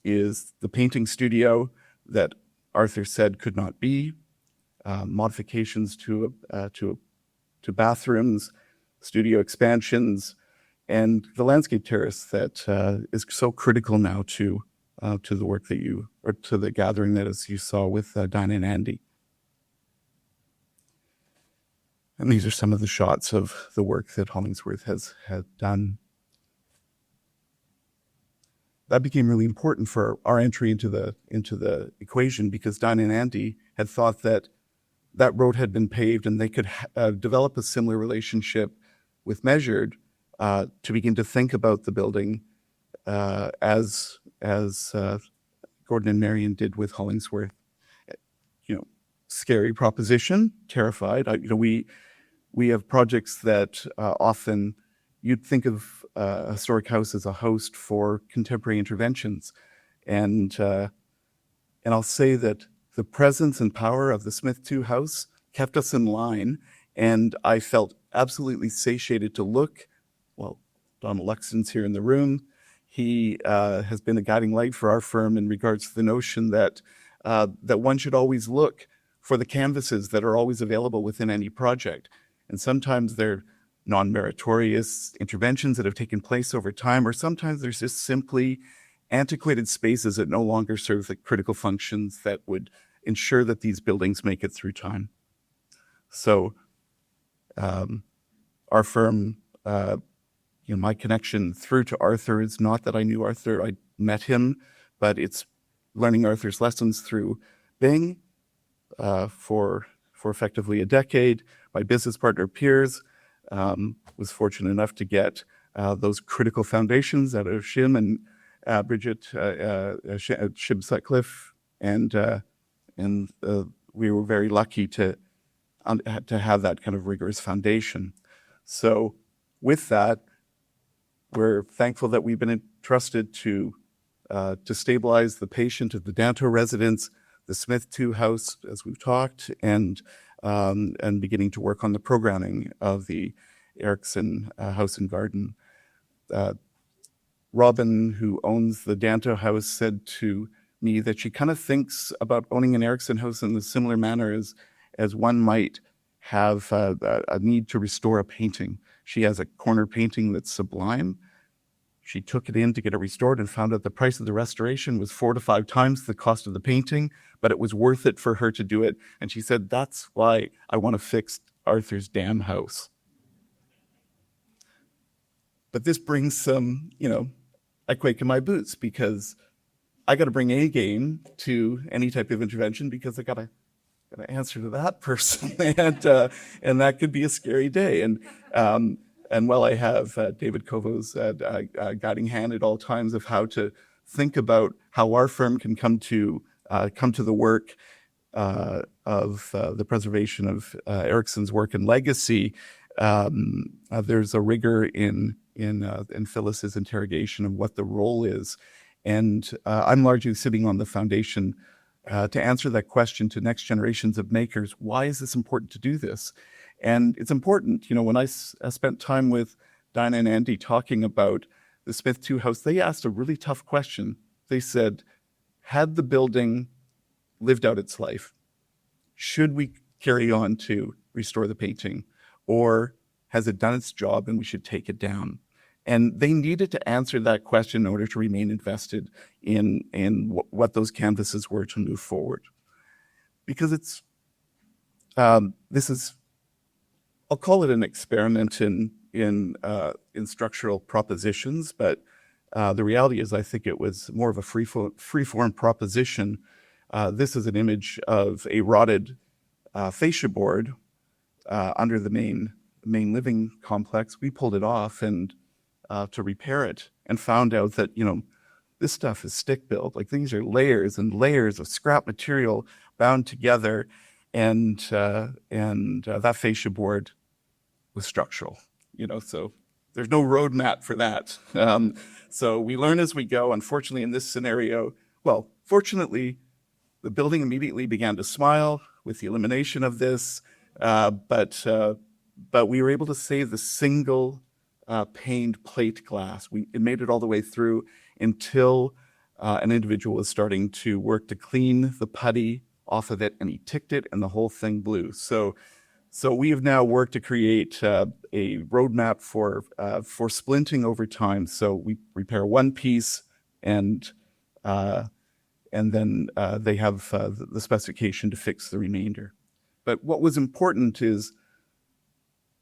D: is the painting studio that Arthur said could not be, modifications to bathrooms, studio expansions, and the landscape terrace that is so critical now to the work that to the gathering that, as you saw, with Dinah and Andy. And these are some of the shots of the work that Hollingsworth had done. That became really important for our entry into the equation, because Dinah and Andy had thought that road had been paved and they could develop a similar relationship with Measured to begin to think about the building as Gordon and Marion did with Hollingsworth. Scary proposition, terrified. We have projects that often you'd think of a historic house as a host for contemporary interventions. And I'll say that the presence and power of the Smith II House kept us in line, and I felt absolutely satiated to look. Well, Donald Luxton's here in the room. He has been a guiding light for our firm in regards to the notion that one should always look for the canvases that are always available within any project. And sometimes they're non-meritorious interventions that have taken place over time, or sometimes there's just simply antiquated spaces that no longer serve the critical functions that would ensure that these buildings make it through time. So our firm, my connection through to Arthur is not that I knew Arthur, I met him, but it's learning Arthur's lessons through Bing for effectively a decade. My business partner, Piers, was fortunate enough to get those critical foundations out of Shim and Bridget Shim Sutcliffe, and we were very lucky to have that kind of rigorous foundation. So with that, we're thankful that we've been entrusted to stabilize the patient at the Danto residence, the Smith II House, as we've talked, and beginning to work on the programming of the Erickson House and Garden. Robin, who owns the Danto House, said to me that she kind of thinks about owning an Erickson house in a similar manner as one might have a need to restore a painting. She has a corner painting that's sublime. She took it in to get it restored and found out the price of the restoration was 4 to 5 times the cost of the painting, but it was worth it for her to do it. And she said, that's why I want to fix Arthur's damn house. But this brings some, I quake in my boots because I got to bring A game to any type of intervention because I got to answer to that person, and that could be a scary day. And while I have David Kovow's guiding hand at all times of how to think about how our firm can come to the work of the preservation of Erickson's work and legacy, there's a rigor in Phyllis's interrogation of what the role is. And I'm largely sitting on the foundation to answer that question to next generations of makers. Why is this important to do this? And it's important, when I spent time with Dinah and Andy talking about the Smith II house, they asked a really tough question. They said, had the building lived out its life, should we carry on to restore the painting? Or has it done its job and we should take it down? And they needed to answer that question in order to remain invested in what those canvases were to move forward. Because this is, I'll call it an experiment in structural propositions, but the reality is I think it was more of a free-form proposition. This is an image of a rotted fascia board under the main living complex. We pulled it off and to repair it, and found out that this stuff is stick built. Like, these are layers and layers of scrap material bound together, and that fascia board was structural. So there's no roadmap for that. So we learn as we go. Unfortunately, in this scenario, fortunately, the building immediately began to smile with the elimination of this, but we were able to save the single paned plate glass. It made it all the way through until an individual was starting to work to clean the putty off of it, and he ticked it, and the whole thing blew. So we have now worked to create a roadmap for splinting over time. So we repair one piece, and then they have the specification to fix the remainder. But what was important is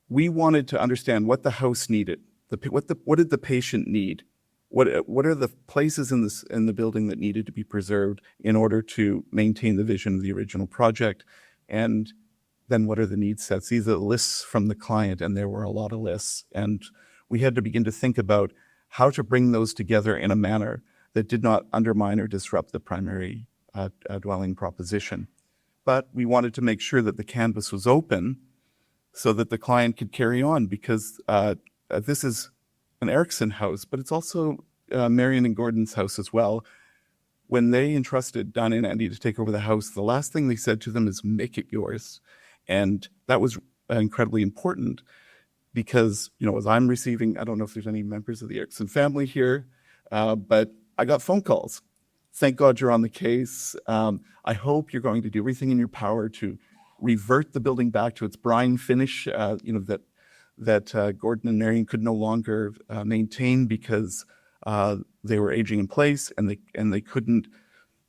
D: we wanted to understand what the house needed. What did the patient need? What are the places in the building that needed to be preserved in order to maintain the vision of the original project? And then what are the need sets? These are the lists from the client, and there were a lot of lists. And we had to begin to think about how to bring those together in a manner that did not undermine or disrupt the primary dwelling proposition. But we wanted to make sure that the canvas was open so that the client could carry on, because this is an Erickson house, but it's also Marion and Gordon's house as well. When they entrusted Donna and Andy to take over the house, the last thing they said to them is, make it yours. And that was incredibly important because, as I'm receiving, I don't know if there's any members of the Erickson family here, but I got phone calls. Thank God you're on the case. I hope you're going to do everything in your power to revert the building back to its brine finish, that Gordon and Marion could no longer maintain because they were aging in place, and they couldn't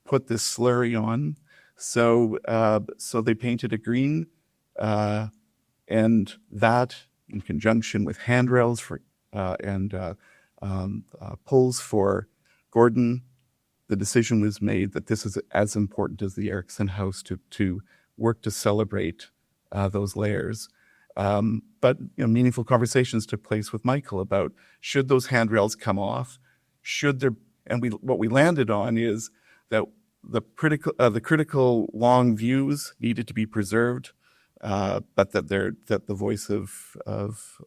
D: put this slurry on. So they painted it green, and that, in conjunction with handrails and pulls for Gordon, the decision was made that this is as important as the Erickson house to work to celebrate those layers. But meaningful conversations took place with Michael about, should those handrails come off? What we landed on is that the critical long views needed to be preserved, but that the voice of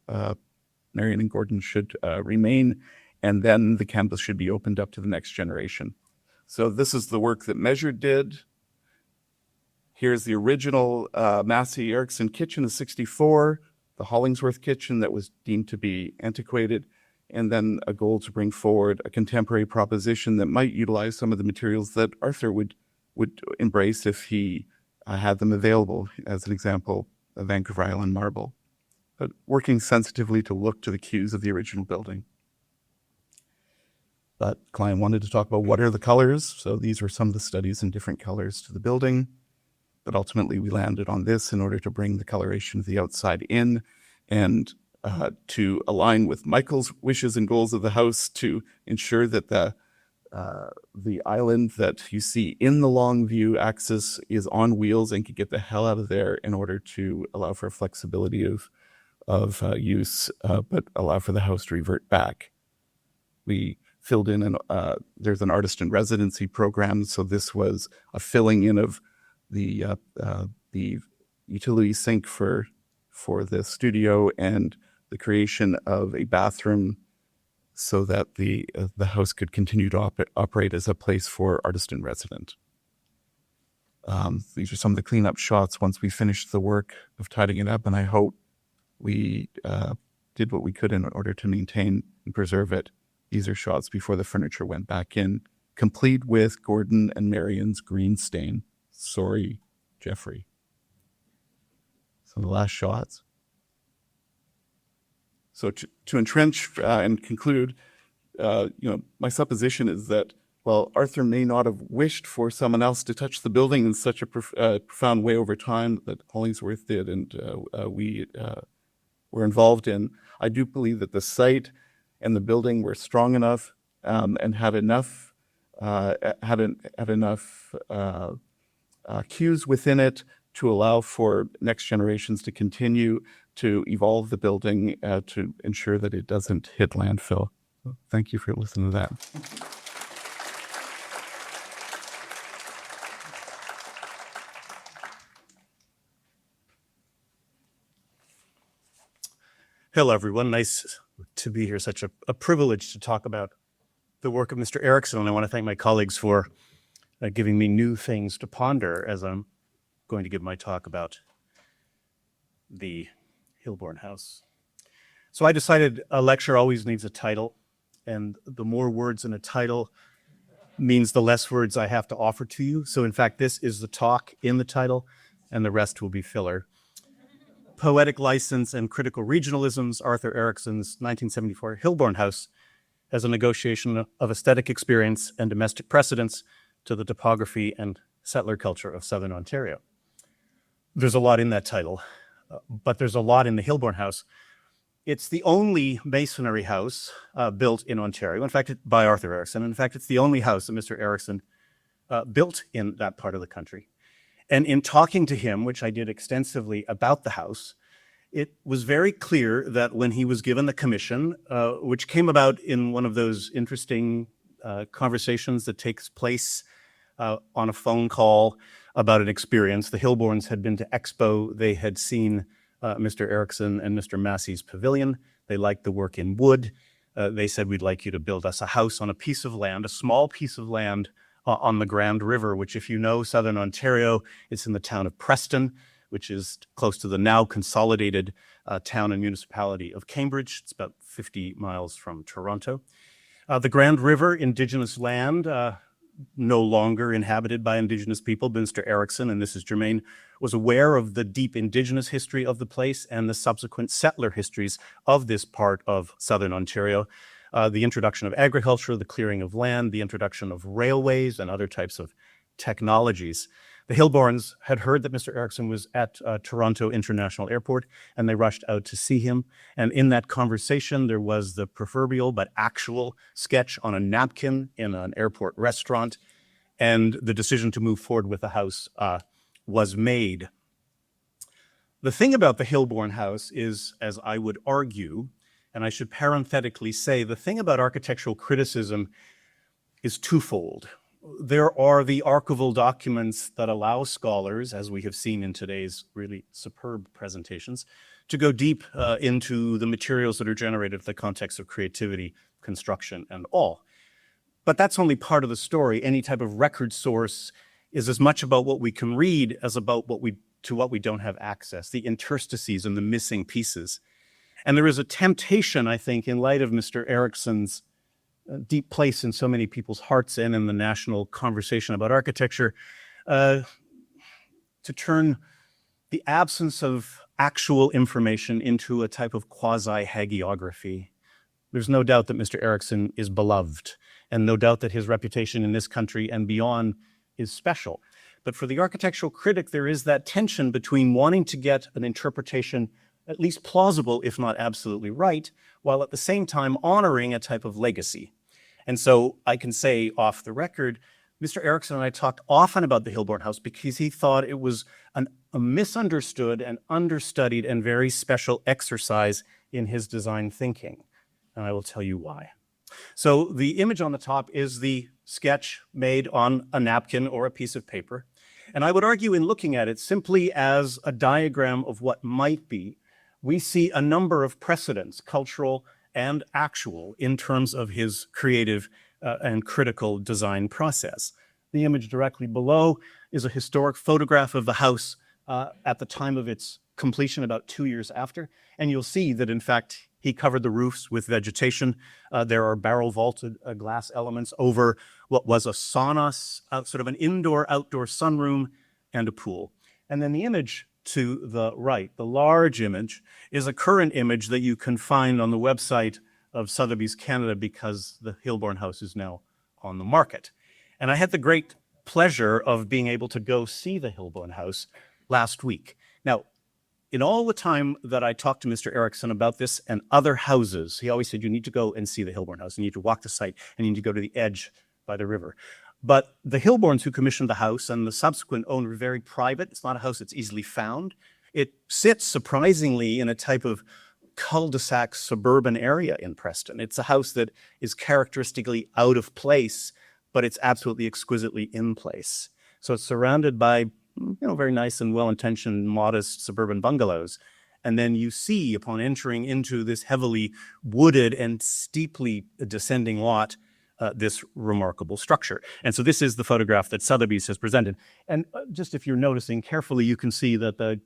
D: Marion and Gordon should remain, and then the canvas should be opened up to the next generation. So this is the work that Measure did. Here's the original Massey Erickson kitchen of '64, the Hollingsworth kitchen that was deemed to be antiquated, and then a goal to bring forward a contemporary proposition that might utilize some of the materials that Arthur would embrace if he had them available, as an example, a Vancouver Island marble, but working sensitively to look to the cues of the original building. But the client wanted to talk about what are the colors, so these were some of the studies in different colors to the building. But ultimately, we landed on this in order to bring the coloration of the outside in. And to align with Michael's wishes and goals of the house, to ensure that the island that you see in the long view axis is on wheels and can get the hell out of there, in order to allow for flexibility of use, but allow for the house to revert back. We filled in there's an artist in residency program, so this was a filling in of the utility sink for the studio, and the creation of a bathroom, so that the house could continue to operate as a place for artist in resident. These are some of the cleanup shots once we finished the work of tidying it up, and I hope we did what we could in order to maintain and preserve it. These are shots before the furniture went back in, complete with Gordon and Marion's green stain. Sorry, Jeffrey. So the last shots. So to entrench and conclude, my supposition is that while Arthur may not have wished for someone else to touch the building in such a profound way over time that Hollingsworth did, and we were involved in, I do believe that the site and the building were strong enough and had enough cues within it to allow for next generations to continue to evolve the building to ensure that it doesn't hit landfill. So thank you for listening to that.
E: Hello, everyone. Nice to be here. Such a privilege to talk about the work of Mr. Erickson. And I want to thank my colleagues for giving me new things to ponder as I'm going to give my talk about the Hilborn House. So I decided a lecture always needs a title, and the more words in a title means the less words I have to offer to you. So in fact, this is the talk in the title, and the rest will be filler. Poetic License and Critical Regionalisms, Arthur Erickson's 1974 Hilborn House, as a negotiation of aesthetic experience and domestic precedents to the topography and settler culture of Southern Ontario. There's a lot in that title, but there's a lot in the Hilborn House. It's the only masonry house built in Ontario, in fact, by Arthur Erickson. In fact, it's the only house that Mr. Erickson built in that part of the country. And in talking to him, which I did extensively about the house, it was very clear that when he was given the commission, which came about in one of those interesting conversations that takes place on a phone call about an experience. The Hilborns had been to Expo. They had seen Mr. Erickson and Mr. Massey's pavilion. They liked the work in wood. They said, we'd like you to build us a house on a piece of land, a small piece of land on the Grand River, which, if you know Southern Ontario, it's in the town of Preston, which is close to the now consolidated town and municipality of Cambridge. It's about 50 miles from Toronto. The Grand River, Indigenous land, no longer inhabited by Indigenous people. Mr. Erickson, and this is germane, was aware of the deep Indigenous history of the place and the subsequent settler histories of this part of Southern Ontario. The introduction of agriculture, the clearing of land, the introduction of railways and other types of technologies. The Hilborns had heard that Mr. Erickson was at Toronto International Airport, and they rushed out to see him. And in that conversation, there was the proverbial but actual sketch on a napkin in an airport restaurant, and the decision to move forward with the house was made. The thing about the Hilborn House is, as I would argue, and I should parenthetically say, the thing about architectural criticism is twofold. There are the archival documents that allow scholars, as we have seen in today's really superb presentations, to go deep into the materials that are generated in the context of creativity, construction, and all. But that's only part of the story. Any type of record source is as much about what we can read as about what we don't have access, the interstices and the missing pieces. And there is a temptation, I think, in light of Mr. Erickson's deep place in so many people's hearts and in the national conversation about architecture, to turn the absence of actual information into a type of quasi-hagiography. There's no doubt that Mr. Erickson is beloved, and no doubt that his reputation in this country and beyond is special. But for the architectural critic, there is that tension between wanting to get an interpretation at least plausible, if not absolutely right, while at the same time honoring a type of legacy. And so I can say off the record, Mr. Erickson and I talked often about the Hilborn House because he thought it was a misunderstood and understudied and very special exercise in his design thinking. And I will tell you why. So the image on the top is the sketch made on a napkin or a piece of paper. And I would argue in looking at it simply as a diagram of what might be, we see a number of precedents, cultural and actual, in terms of his creative and critical design process. The image directly below is a historic photograph of the house at the time of its completion, about 2 years after. And you'll see that, in fact, he covered the roofs with vegetation. There are barrel-vaulted glass elements over what was a sauna, sort of an indoor-outdoor sunroom, and a pool. And then the image to the right, the large image, is a current image that you can find on the website of Sotheby's Canada because the Hilborn House is now on the market. And I had the great pleasure of being able to go see the Hilborn House last week. Now, in all the time that I talked to Mr. Erickson about this and other houses, he always said, you need to go and see the Hilborn House. You need to walk the site and you need to go to the edge by the river. But the Hilborns who commissioned the house and the subsequent owner were very private. It's not a house that's easily found. It sits surprisingly in a type of cul-de-sac suburban area in Preston. It's a house that is characteristically out of place, but it's absolutely exquisitely in place. So it's surrounded by, very nice and well-intentioned, modest suburban bungalows. And then you see, upon entering into this heavily wooded and steeply descending lot, this remarkable structure. And so this is the photograph that Sotheby's has presented. And just if you're noticing carefully, you can see that the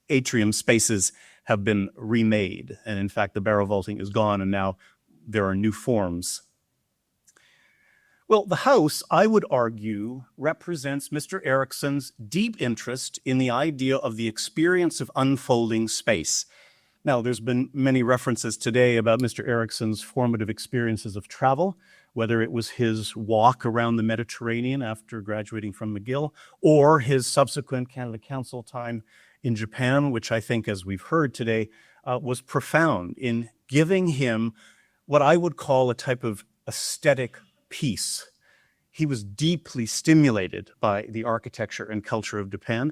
E: atrium spaces have been remade. And in fact, the barrel vaulting is gone, and now there are new forms. Well, the house, I would argue, represents Mr. Erickson's deep interest in the idea of the experience of unfolding space. Now, there's been many references today about Mr. Erickson's formative experiences of travel, whether it was his walk around the Mediterranean after graduating from McGill, or his subsequent Canada Council time in Japan, which I think, as we've heard today, was profound in giving him what I would call a type of aesthetic peace. He was deeply stimulated by the architecture and culture of Japan,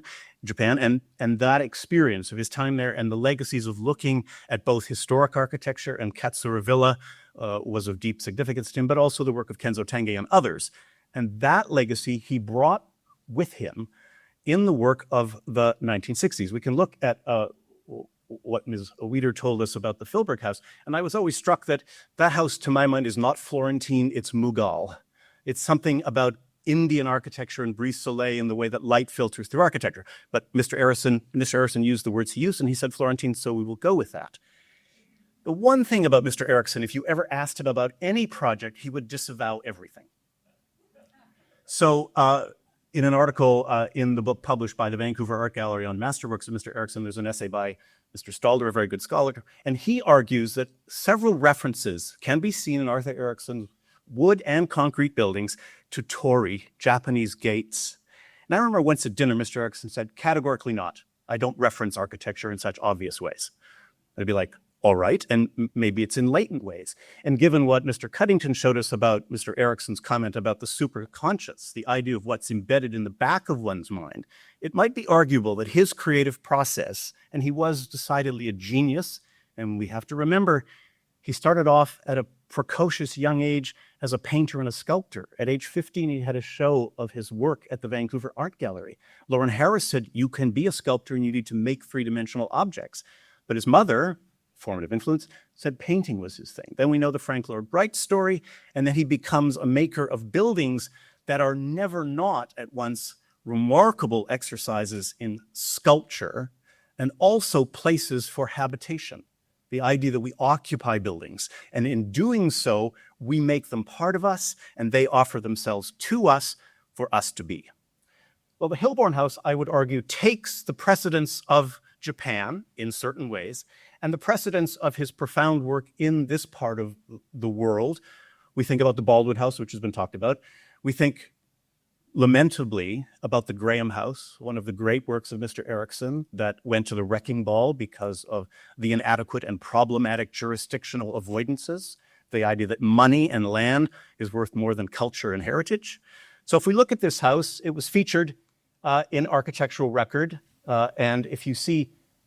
E: and that experience of his time there and the legacies of looking at both historic architecture and Katsura Villa was of deep significance to him, but also the work of Kenzo Tange and others. And that legacy he brought with him in the work of the 1960s. We can look at what Ms. Weder told us about the Filbert House, and I was always struck that that house, to my mind, is not Florentine, it's Mughal. It's something about Indian architecture and brise soleil in the way that light filters through architecture. But Mr. Erickson used the words he used, and he said Florentine, so we will go with that. The one thing about Mr. Erickson, if you ever asked him about any project, he would disavow everything. So in an article in the book published by the Vancouver Art Gallery on masterworks of Mr. Erickson, there's an essay by Mr. Stalder, a very good scholar, and he argues that several references can be seen in Arthur Erickson's wood and concrete buildings to torii, Japanese gates. And I remember once at dinner, Mr. Erickson said, categorically not. I don't reference architecture in such obvious ways. I'd be like, all right, and maybe it's in latent ways. And given what Mr. Cuddington showed us about Mr. Erickson's comment about the superconscious, the idea of what's embedded in the back of one's mind, it might be arguable that his creative process, and he was decidedly a genius, and we have to remember, he started off at a precocious young age as a painter and a sculptor. At age 15, he had a show of his work at the Vancouver Art Gallery. Lauren Harris said, you can be a sculptor and you need to make three-dimensional objects. But his mother, formative influence, said painting was his thing. Then we know the Frank Lloyd Wright story, and then he becomes a maker of buildings that are never not at once remarkable exercises in sculpture and also places for habitation. The idea that we occupy buildings, and in doing so, we make them part of us, and they offer themselves to us for us to be. Well, the Hilborn House, I would argue, takes the precedence of Japan in certain ways, and the precedence of his profound work in this part of the world. We think about the Baldwin House, which has been talked about. We think lamentably about the Graham House, one of the great works of Mr. Erickson that went to the wrecking ball because of the inadequate and problematic jurisdictional avoidances, the idea that money and land is worth more than culture and heritage. So if we look at this house, it was featured in Architectural Record. And if you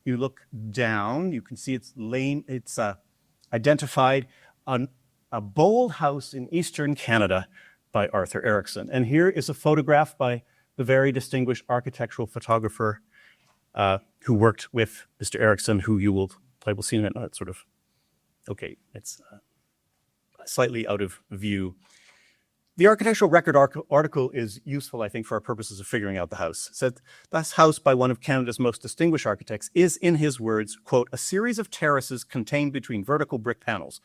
E: look down, you can see it's identified on a bold house in Eastern Canada by Arthur Erickson. And here is a photograph by the very distinguished architectural photographer who worked with Mr. Erickson, who you will probably see in a minute. Sort of, okay, it's slightly out of view. The Architectural Record article is useful, I think, for our purposes of figuring out the house. It said, this house by one of Canada's most distinguished architects is, in his words, quote, a series of terraces contained between vertical brick panels.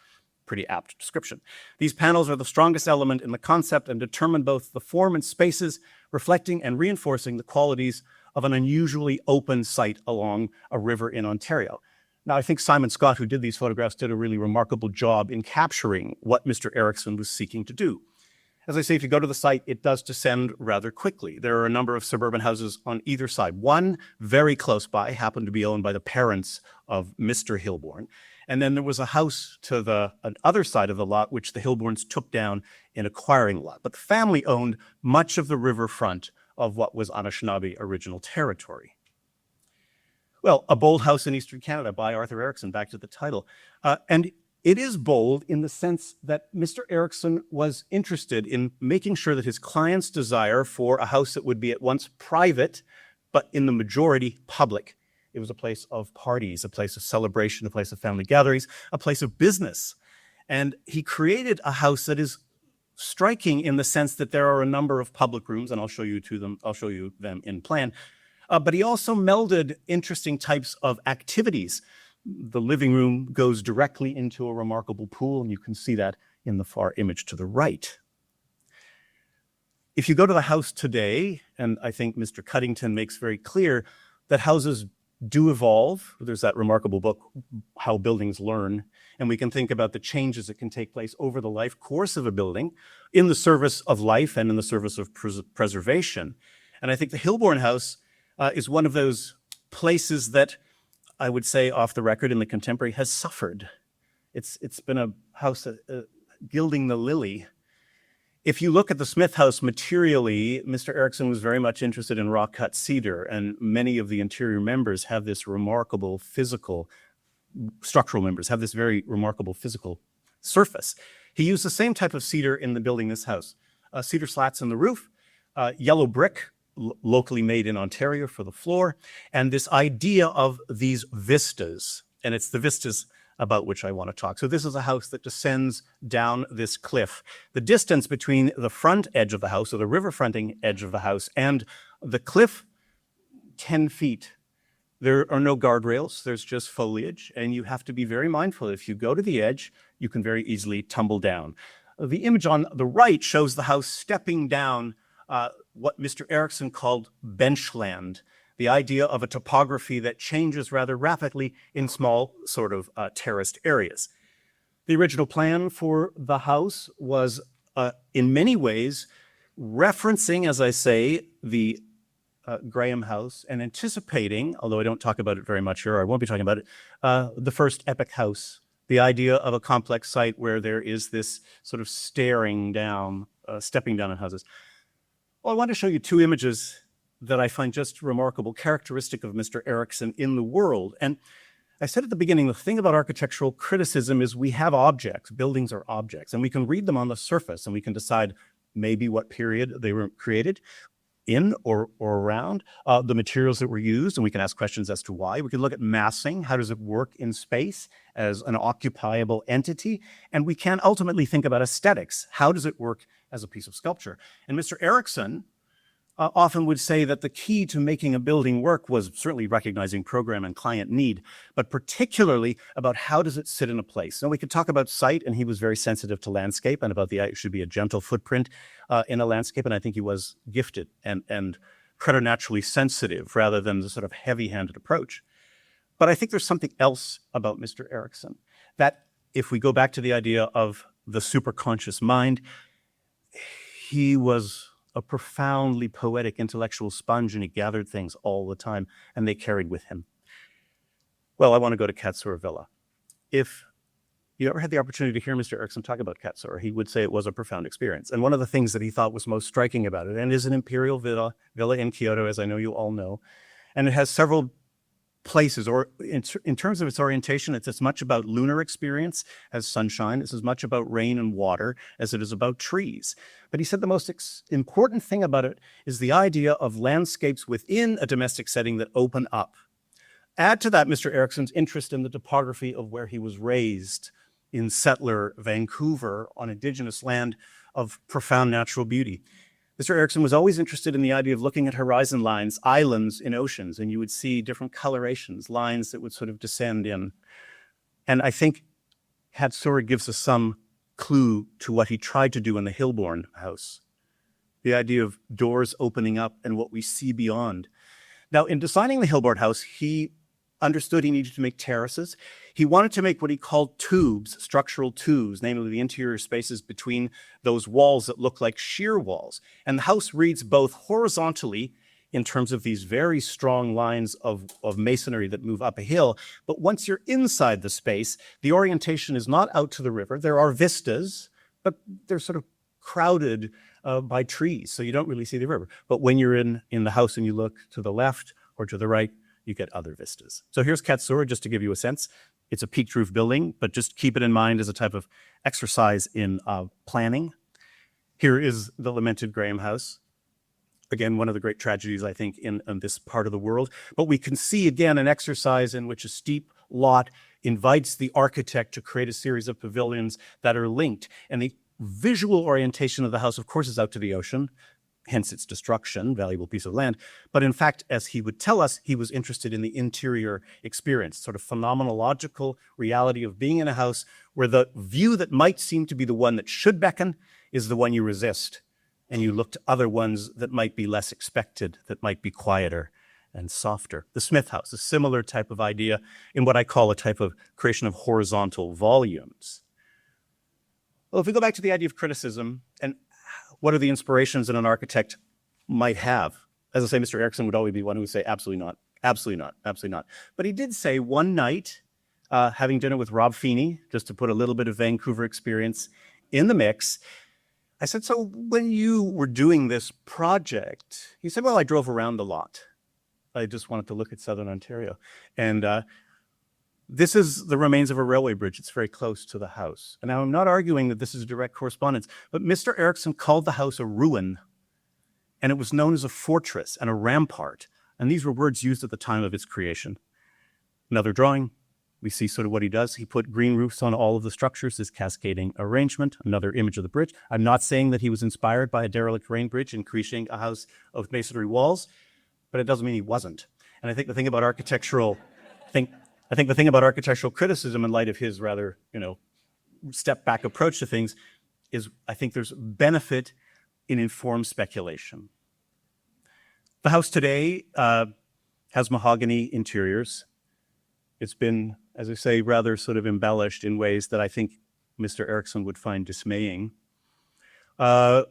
E: Pretty apt description. These panels are the strongest element in the concept and determine both the form and spaces, reflecting and reinforcing the qualities of an unusually open site along a river in Ontario. Now, I think Simon Scott, who did these photographs, did a really remarkable job in capturing what Mr. Erickson was seeking to do. As I say, if you go to the site, it does descend rather quickly. There are a number of suburban houses on either side. One very close by happened to be owned by the parents of Mr. Hilborn. And then there was a house to the other side of the lot, which the Hilborns took down in acquiring the lot. But the family owned much of the riverfront of what was Anishinaabe original territory. Well, A Bold House in Eastern Canada by Arthur Erickson, back to the title. And it is bold in the sense that Mr. Erickson was interested in making sure that his client's desire for a house that would be at once private, but in the majority public. It was a place of parties, a place of celebration, a place of family gatherings, a place of business. And he created a house that is striking in the sense that there are a number of public rooms, and I'll show you them in plan. But he also melded interesting types of activities. The living room goes directly into a remarkable pool, and you can see that in the far image to the right. If you go to the house today, and I think Mr. Cuddington makes very clear that houses do evolve. There's that remarkable book, How Buildings Learn, and we can think about the changes that can take place over the life course of a building in the service of life and in the service of preservation. And I think the Hilborn House is one of those places that I would say off the record in the contemporary has suffered. It's been a house gilding the lily. If you look at the Smith House materially, Mr. Erickson was very much interested in raw-cut cedar, and many of the interior members have this remarkable structural members have this very remarkable physical surface. He used the same type of cedar in the building this house. Cedar slats in the roof, yellow brick, locally made in Ontario for the floor, and this idea of these vistas, and it's the vistas about which I want to talk. So this is a house that descends down this cliff. The distance between the front edge of the house, or the river-fronting edge of the house, and the cliff, 10 feet. There are no guardrails, there's just foliage, and you have to be very mindful. If you go to the edge, you can very easily tumble down. The image on the right shows the house stepping down what Mr. Erickson called benchland, the idea of a topography that changes rather rapidly in small sort of terraced areas. The original plan for the house was in many ways referencing, as I say, the Graham House and anticipating, although I don't talk about it very much here, or I won't be talking about it, the first epic house, the idea of a complex site where there is this sort of staring down, stepping down on houses. Well, I want to show you two images that I find just remarkable, characteristic of Mr. Erickson in the world. And I said at the beginning, the thing about architectural criticism is we have objects, buildings are objects, and we can read them on the surface and we can decide maybe what period they were created in or around, the materials that were used, and we can ask questions as to why. We can look at massing, how does it work in space as an occupiable entity? And we can ultimately think about aesthetics, how does it work as a piece of sculpture? And Mr. Erickson often would say that the key to making a building work was certainly recognizing program and client need, but particularly about how does it sit in a place. And we could talk about site, and he was very sensitive to landscape and about it should be a gentle footprint in a landscape, and I think he was gifted and preternaturally sensitive rather than the sort of heavy-handed approach. But I think there's something else about Mr. Erickson that if we go back to the idea of the superconscious mind, he was a profoundly poetic intellectual sponge, and he gathered things all the time, and they carried with him. Well, I want to go to Katsura Villa. If you ever had the opportunity to hear Mr. Erickson talk about Katsura, he would say it was a profound experience. And one of the things that he thought was most striking about it, and it is an imperial villa in Kyoto, as I know you all know, and it has several places, or in terms of its orientation, it's as much about lunar experience as sunshine. It's as much about rain and water as it is about trees. But he said the most important thing about it is the idea of landscapes within a domestic setting that open up. Add to that Mr. Erickson's interest in the topography of where he was raised in settler Vancouver on Indigenous land of profound natural beauty. Mr. Erickson was always interested in the idea of looking at horizon lines, islands in oceans, and you would see different colorations, lines that would sort of descend in. And I think Katsura gives us some clue to what he tried to do in the Hilborn house. The idea of doors opening up and what we see beyond. Now, in designing the Hilborn house, he understood he needed to make terraces. He wanted to make what he called tubes, structural tubes, namely the interior spaces between those walls that look like shear walls. And the house reads both horizontally in terms of these very strong lines of masonry that move up a hill. But once you're inside the space, the orientation is not out to the river. There are vistas, but they're sort of crowded by trees, so you don't really see the river. But when you're in the house and you look to the left or to the right, you get other vistas. So here's Katsura, just to give you a sense. It's a peaked roof building, but just keep it in mind as a type of exercise in planning. Here is the lamented Graham House. Again, one of the great tragedies, I think, in this part of the world. But we can see, again, an exercise in which a steep lot invites the architect to create a series of pavilions that are linked. And the visual orientation of the house, of course, is out to the ocean, hence its destruction, valuable piece of land. But in fact, as he would tell us, he was interested in the interior experience, sort of phenomenological reality of being in a house where the view that might seem to be the one that should beckon is the one you resist. And you look to other ones that might be less expected, that might be quieter and softer. The Smith House, a similar type of idea in what I call a type of creation of horizontal volumes. Well, if we go back to the idea of criticism and what are the inspirations that an architect might have? As I say, Mr. Erickson would always be one who would say, absolutely not, absolutely not, absolutely not. But he did say one night, having dinner with Rob Feeney, just to put a little bit of Vancouver experience in the mix, I said, so when you were doing this project, he said, well, I drove around a lot. I just wanted to look at Southern Ontario. And this is the remains of a railway bridge. It's very close to the house. And now I'm not arguing that this is a direct correspondence, but Mr. Erickson called the house a ruin, and it was known as a fortress and a rampart. And these were words used at the time of its creation. Another drawing, we see sort of what he does. He put green roofs on all of the structures, this cascading arrangement. Another image of the bridge. I'm not saying that he was inspired by a derelict rain bridge in creating a house of masonry walls, but it doesn't mean he wasn't. And I think the thing about architectural criticism in light of his rather, step back approach to things is I think there's benefit in informed speculation. The house today has mahogany interiors. It's been, as I say, rather sort of embellished in ways that I think Mr. Erickson would find dismaying. In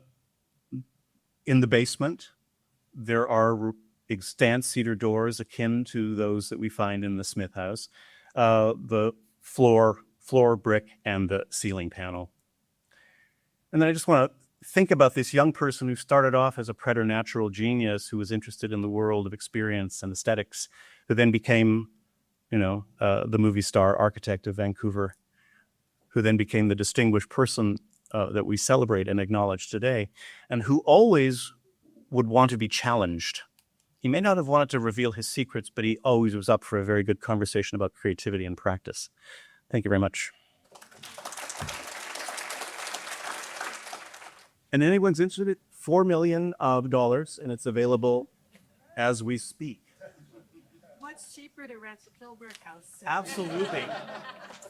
E: the basement, there are extant cedar doors akin to those that we find in the Smith House, the floor brick, and the ceiling panel. And then I just want to think about this young person who started off as a preternatural genius who was interested in the world of experience and aesthetics, who then became, the movie star architect of Vancouver, who then became the distinguished person that we celebrate and acknowledge today, and who always would want to be challenged. He may not have wanted to reveal his secrets, but he always was up for a very good conversation about creativity and practice. Thank you very much. And anyone's interested, $4 million, and it's available as we speak.
C: Much cheaper to rent a Kilburn house.
E: Absolutely.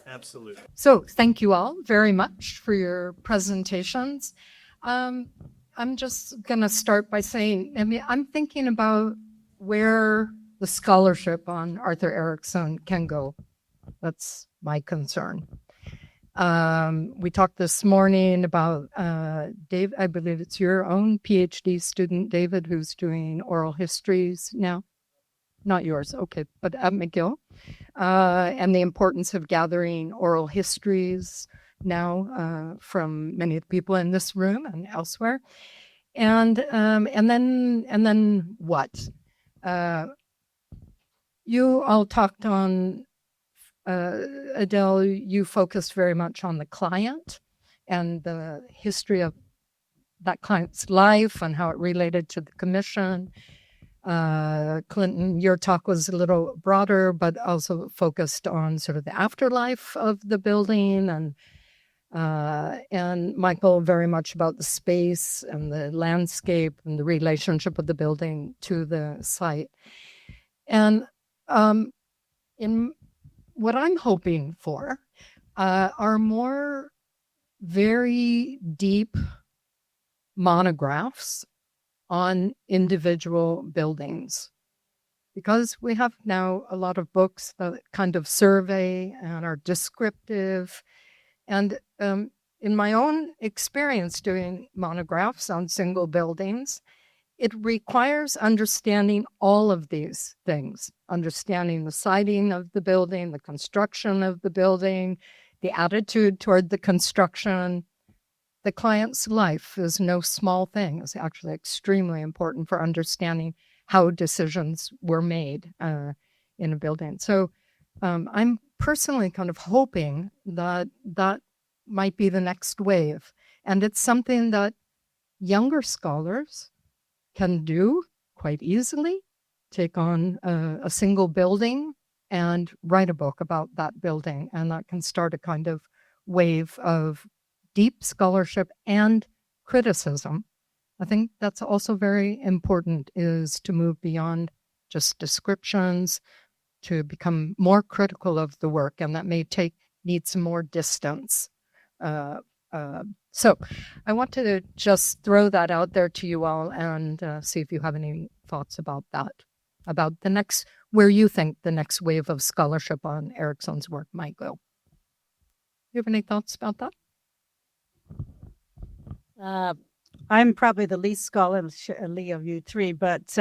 E: Absolutely.
B: So thank you all very much for your presentations. I'm just going to start by saying, I'm thinking about where the scholarship on Arthur Erickson can go. That's my concern. We talked this morning about Dave, I believe it's your own PhD student, David, who's doing oral histories now. Not yours, okay, but at McGill. And the importance of gathering oral histories now from many of the people in this room and elsewhere. And then what? You all talked on, Adele, you focused very much on the client and the history of that client's life and how it related to the commission. Clinton, your talk was a little broader, but also focused on sort of the afterlife of the building, and Michael very much about the space and the landscape and the relationship of the building to the site. And in what I'm hoping for are more very deep monographs on individual buildings, because we have now a lot of books that kind of survey and are descriptive. And in my own experience doing monographs on single buildings, it requires understanding all of these things, understanding the siding of the building, the construction of the building, the attitude toward the construction. The client's life is no small thing. It's actually extremely important for understanding how decisions were made in a building. So I'm personally kind of hoping that that might be the next wave. And it's something that younger scholars can do quite easily, take on a single building and write a book about that building. And that can start a kind of wave of deep scholarship and criticism. I think that's also very important, is to move beyond just descriptions, to become more critical of the work, and that may need some more distance. So I want to just throw that out there to you all and see if you have any thoughts about that, about the next, where you think the next wave of scholarship on Erickson's work might go. You have any thoughts about that?
C: I'm probably the least scholarly of you three, but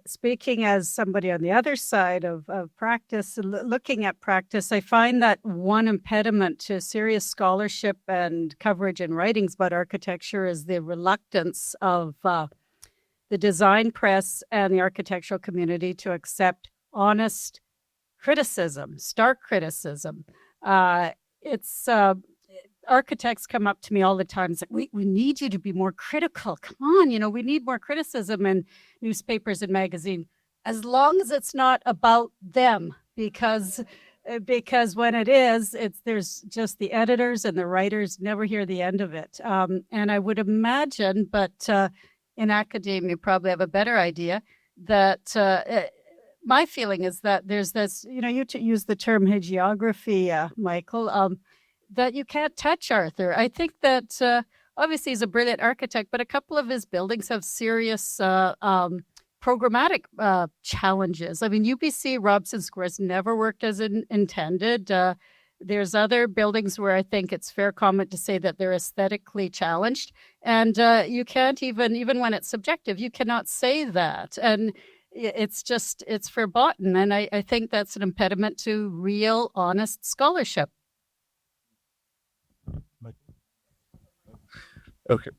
C: speaking as somebody on the other side of practice, looking at practice, I find that one impediment to serious scholarship and coverage in writings about architecture is the reluctance of the design press and the architectural community to accept honest criticism, stark criticism. Architects come up to me all the time and say, we need you to be more critical. Come on, we need more criticism in newspapers and magazines, as long as it's not about them, because when it is, there's just the editors and the writers never hear the end of it. And I would imagine, but in academia, you probably have a better idea, that my feeling is that there's this, you use the term hagiography, Michael, that you can't touch Arthur. I think that obviously he's a brilliant architect, but a couple of his buildings have serious programmatic challenges. I mean, UBC Robson Square's never worked as intended. There's other buildings where I think it's fair comment to say that they're aesthetically challenged. And you can't even when it's subjective, you cannot say that. And it's verboten. And I think that's an impediment to real, honest scholarship.
D: Okay.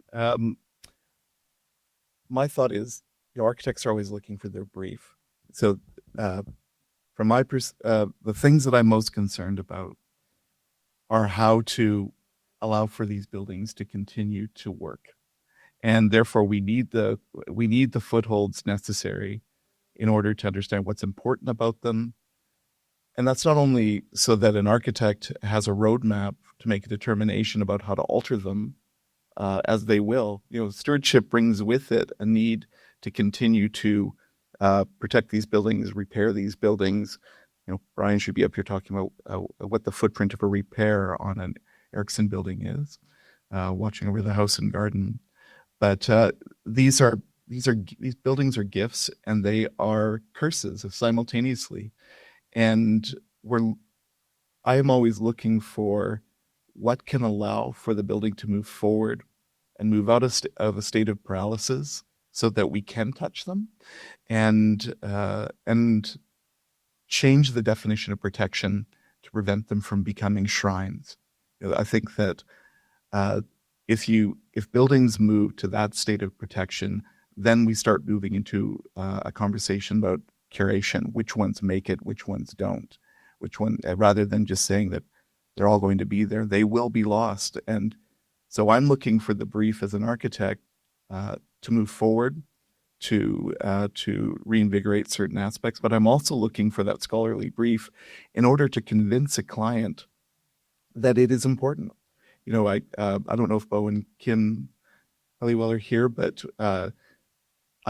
D: My thought is, architects are always looking for their brief. So from my the things that I'm most concerned about are how to allow for these buildings to continue to work. And therefore we need the footholds necessary in order to understand what's important about them. And that's not only so that an architect has a roadmap to make a determination about how to alter them, as they will. Stewardship brings with it a need to continue to protect these buildings, repair these buildings. Brian should be up here talking about what the footprint of a repair on an Erickson building is, watching over the house and garden. But these buildings are gifts, and they are curses simultaneously. And I am always looking for what can allow for the building to move forward and move out of a state of paralysis so that we can touch them, and change the definition of protection to prevent them from becoming shrines. I think that if buildings move to that state of protection, then we start moving into a conversation about curation, which ones make it, which ones don't, rather than just saying that they're all going to be there, they will be lost. And so I'm looking for the brief as an architect to move forward, to reinvigorate certain aspects, but I'm also looking for that scholarly brief in order to convince a client that it is important. I don't know if Bo and Kim Halliwell are here, but I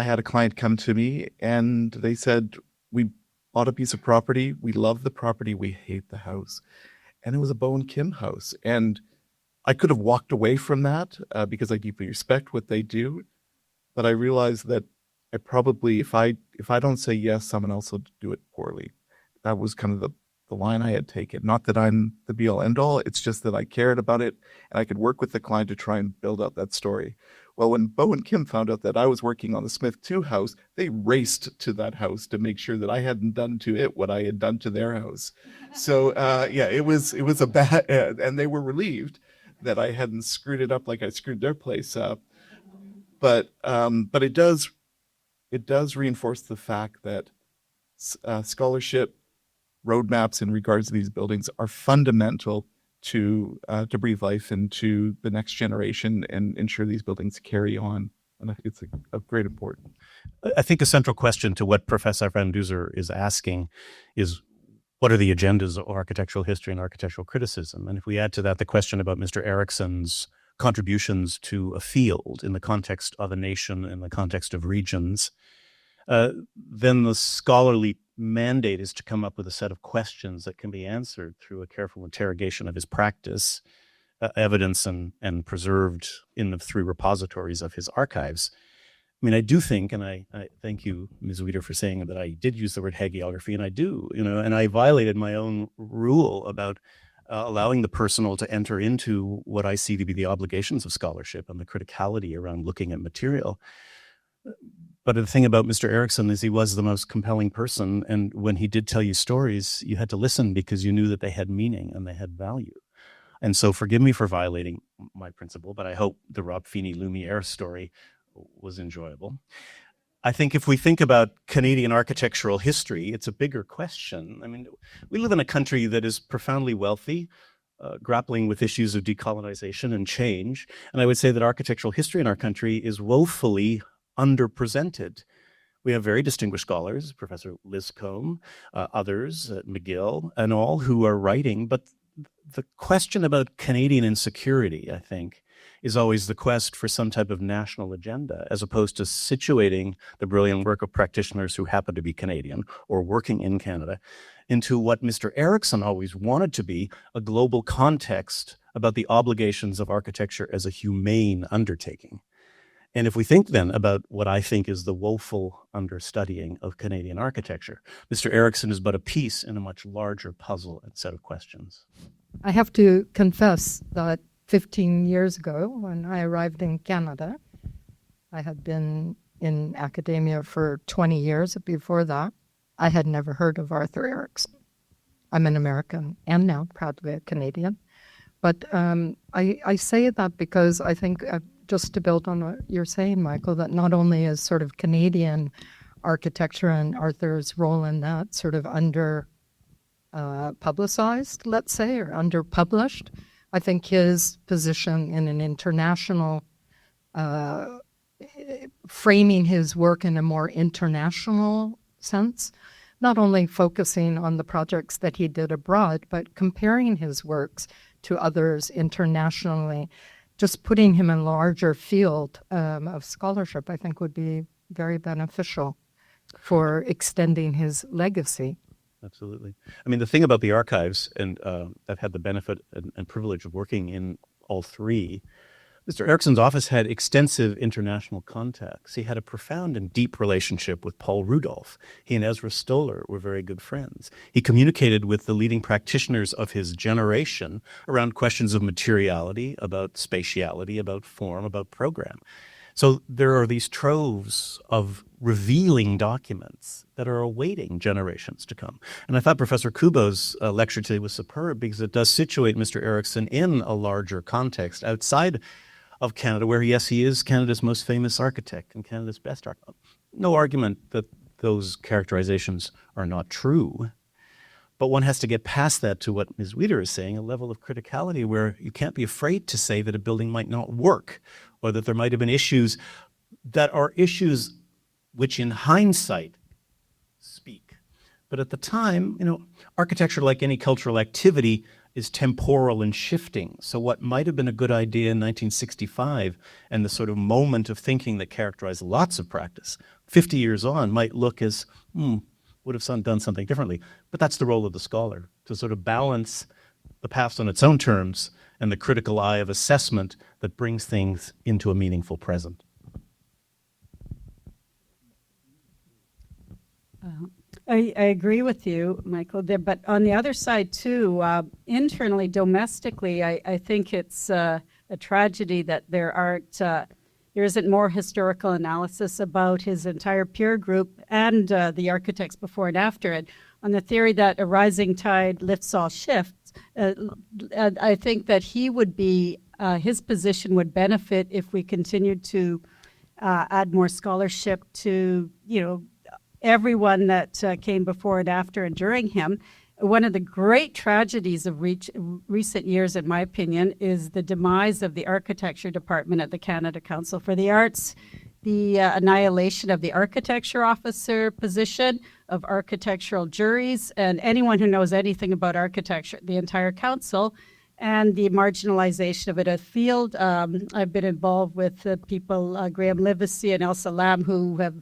D: had a client come to me and they said, we bought a piece of property, we love the property, we hate the house. And it was a Bo and Kim house. And I could have walked away from that because I deeply respect what they do. But I realized that I probably, if I don't say yes, someone else will do it poorly. That was kind of the line I had taken. Not that I'm the be all end all, it's just that I cared about it and I could work with the client to try and build out that story. Well, when Bo and Kim found out that I was working on the Smith 2 house, they raced to that house to make sure that I hadn't done to it what I had done to their house. So it was a bad, and they were relieved that I hadn't screwed it up like I screwed their place up. But it does reinforce the fact that scholarship roadmaps in regards to these buildings are fundamental to breathe life into the next generation and ensure these buildings carry on. And it's of great importance.
E: I think a central question to what Professor Van Duzer is asking is, what are the agendas of architectural history and architectural criticism? And if we add to that the question about Mr. Erickson's contributions to a field in the context of a nation, in the context of regions, then the scholarly mandate is to come up with a set of questions that can be answered through a careful interrogation of his practice, evidence and preserved in the 3 repositories of his archives. I mean, I do think, and I thank you, Ms. Weder, for saying that I did use the word hagiography, and I do, and I violated my own rule about allowing the personal to enter into what I see to be the obligations of scholarship and the criticality around looking at material. But the thing about Mr. Erickson is he was the most compelling person, and when he did tell you stories, you had to listen because you knew that they had meaning and they had value. And so forgive me for violating my principle, but I hope the Rob Feeney Lumiere story was enjoyable. I think if we think about Canadian architectural history, it's a bigger question. I mean, we live in a country that is profoundly wealthy, grappling with issues of decolonization and change. And I would say that architectural history in our country is woefully underrepresented. We have very distinguished scholars, Professor Liz Combe, others at McGill, and all who are writing. But the question about Canadian insecurity, I think, is always the quest for some type of national agenda, as opposed to situating the brilliant work of practitioners who happen to be Canadian or working in Canada into what Mr. Erickson always wanted to be, a global context about the obligations of architecture as a humane undertaking. And if we think then about what I think is the woeful understudying of Canadian architecture, Mr. Erickson is but a piece in a much larger puzzle and set of questions.
B: I have to confess that 15 years ago, when I arrived in Canada, I had been in academia for 20 years. Before that, I had never heard of Arthur Erickson. I'm an American and now proudly a Canadian. But I say that because I think, just to build on what you're saying, Michael, that not only is sort of Canadian architecture and Arthur's role in that sort of publicized, let's say, or underpublished, I think his position in an international, framing his work in a more international sense, not only focusing on the projects that he did abroad, but comparing his works to others internationally, just putting him in a larger field of scholarship, I think would be very beneficial for extending his legacy.
E: Absolutely. I mean, the thing about the archives, and I've had the benefit and privilege of working in all 3, Mr. Erickson's office had extensive international contacts. He had a profound and deep relationship with Paul Rudolph. He and Ezra Stoller were very good friends. He communicated with the leading practitioners of his generation around questions of materiality, about spatiality, about form, about program. So there are these troves of revealing documents that are awaiting generations to come. And I thought Professor Kubow's lecture today was superb because it does situate Mr. Erickson in a larger context outside of Canada, where, yes, he is Canada's most famous architect and Canada's best architect. No argument that those characterizations are not true. But one has to get past that to what Ms. Weder is saying, a level of criticality where you can't be afraid to say that a building might not work, or that there might have been issues that are issues which in hindsight speak. But at the time, architecture, like any cultural activity, is temporal and shifting. So what might have been a good idea in 1965 and the sort of moment of thinking that characterized lots of practice 50 years on might look as, would have done something differently. But that's the role of the scholar, to sort of balance the past on its own terms and the critical eye of assessment that brings things into a meaningful present.
C: I agree with you, Michael, there, but on the other side too, internally, domestically, I think it's a tragedy that there isn't more historical analysis about his entire peer group and the architects before and after it, on the theory that a rising tide lifts all shifts. I think that he would be, his position would benefit if we continued to add more scholarship to, everyone that came before and after and during him. One of the great tragedies of recent years, in my opinion, is the demise of the architecture department at the Canada Council for the Arts, the annihilation of the architecture officer position, of architectural juries, and anyone who knows anything about architecture, the entire council, and the marginalization of it. A field, I've been involved with people, Graham Livesey and Elsa Lam, who have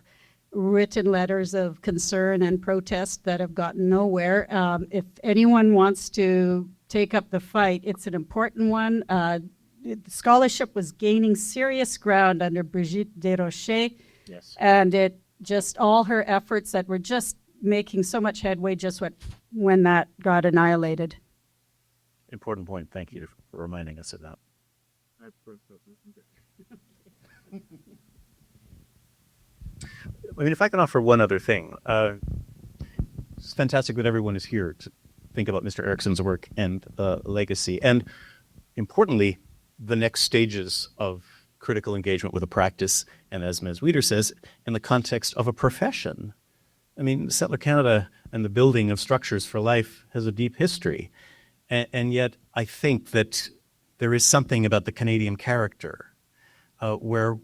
C: written letters of concern and protest that have gotten nowhere. If anyone wants to take up the fight, it's an important one. Scholarship was gaining serious ground under Brigitte Desrochers,
E: Yes.
C: and it just, all her efforts that were just making so much headway just went when that got annihilated.
E: Important point. Thank you for reminding us of that. I mean, if I can offer one other thing, it's fantastic that everyone is here to think about Mr. Erickson's work and legacy, and importantly, the next stages of critical engagement with a practice, and as Ms. Weder says, in the context of a profession. I mean, Settler Canada and the building of structures for life has a deep history, and yet I think that there is something about the Canadian character where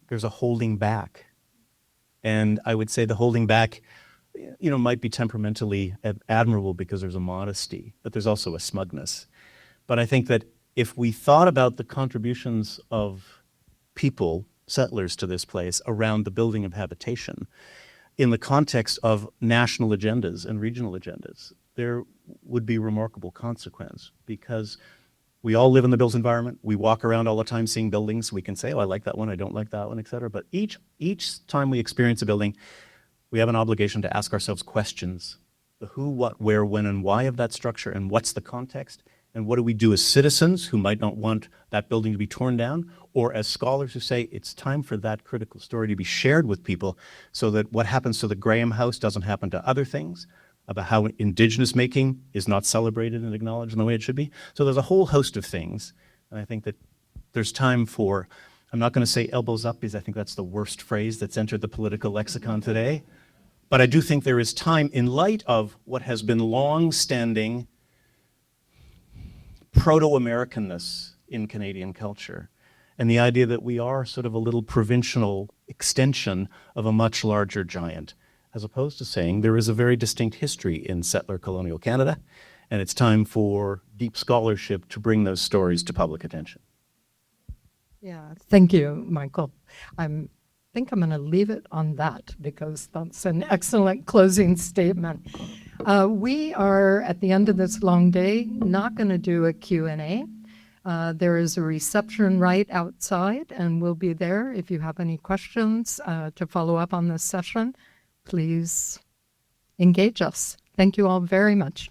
E: there's a holding back. And I would say the holding back, might be temperamentally admirable because there's a modesty, but there's also a smugness. But I think that if we thought about the contributions of people, settlers to this place, around the building of habitation, in the context of national agendas and regional agendas, there would be remarkable consequence, because we all live in the built environment. We walk around all the time seeing buildings. We can say, oh, I like that one, I don't like that one, et cetera. But each time we experience a building, we have an obligation to ask ourselves questions: the who, what, where, when, and why of that structure, and what's the context, and what do we do as citizens who might not want that building to be torn down, or as scholars who say it's time for that critical story to be shared with people, so that what happens to the Graham House doesn't happen to other things, about how Indigenous making is not celebrated and acknowledged in the way it should be. So there's a whole host of things, and I think that there's time for, I'm not going to say elbows up, because I think that's the worst phrase that's entered the political lexicon today, but I do think there is time, in light of what has been long-standing proto-Americanness in Canadian culture, and the idea that we are sort of a little provincial extension of a much larger giant, as opposed to saying there is a very distinct history in settler colonial Canada, and it's time for deep scholarship to bring those stories to public attention.
B: Yeah, thank you, Michael. I think I'm going to leave it on that, because that's an excellent closing statement. We are, at the end of this long day, not going to do a Q&A. There is a reception right outside, and we'll be there. If you have any questions to follow up on this session, please engage us. Thank you all very much.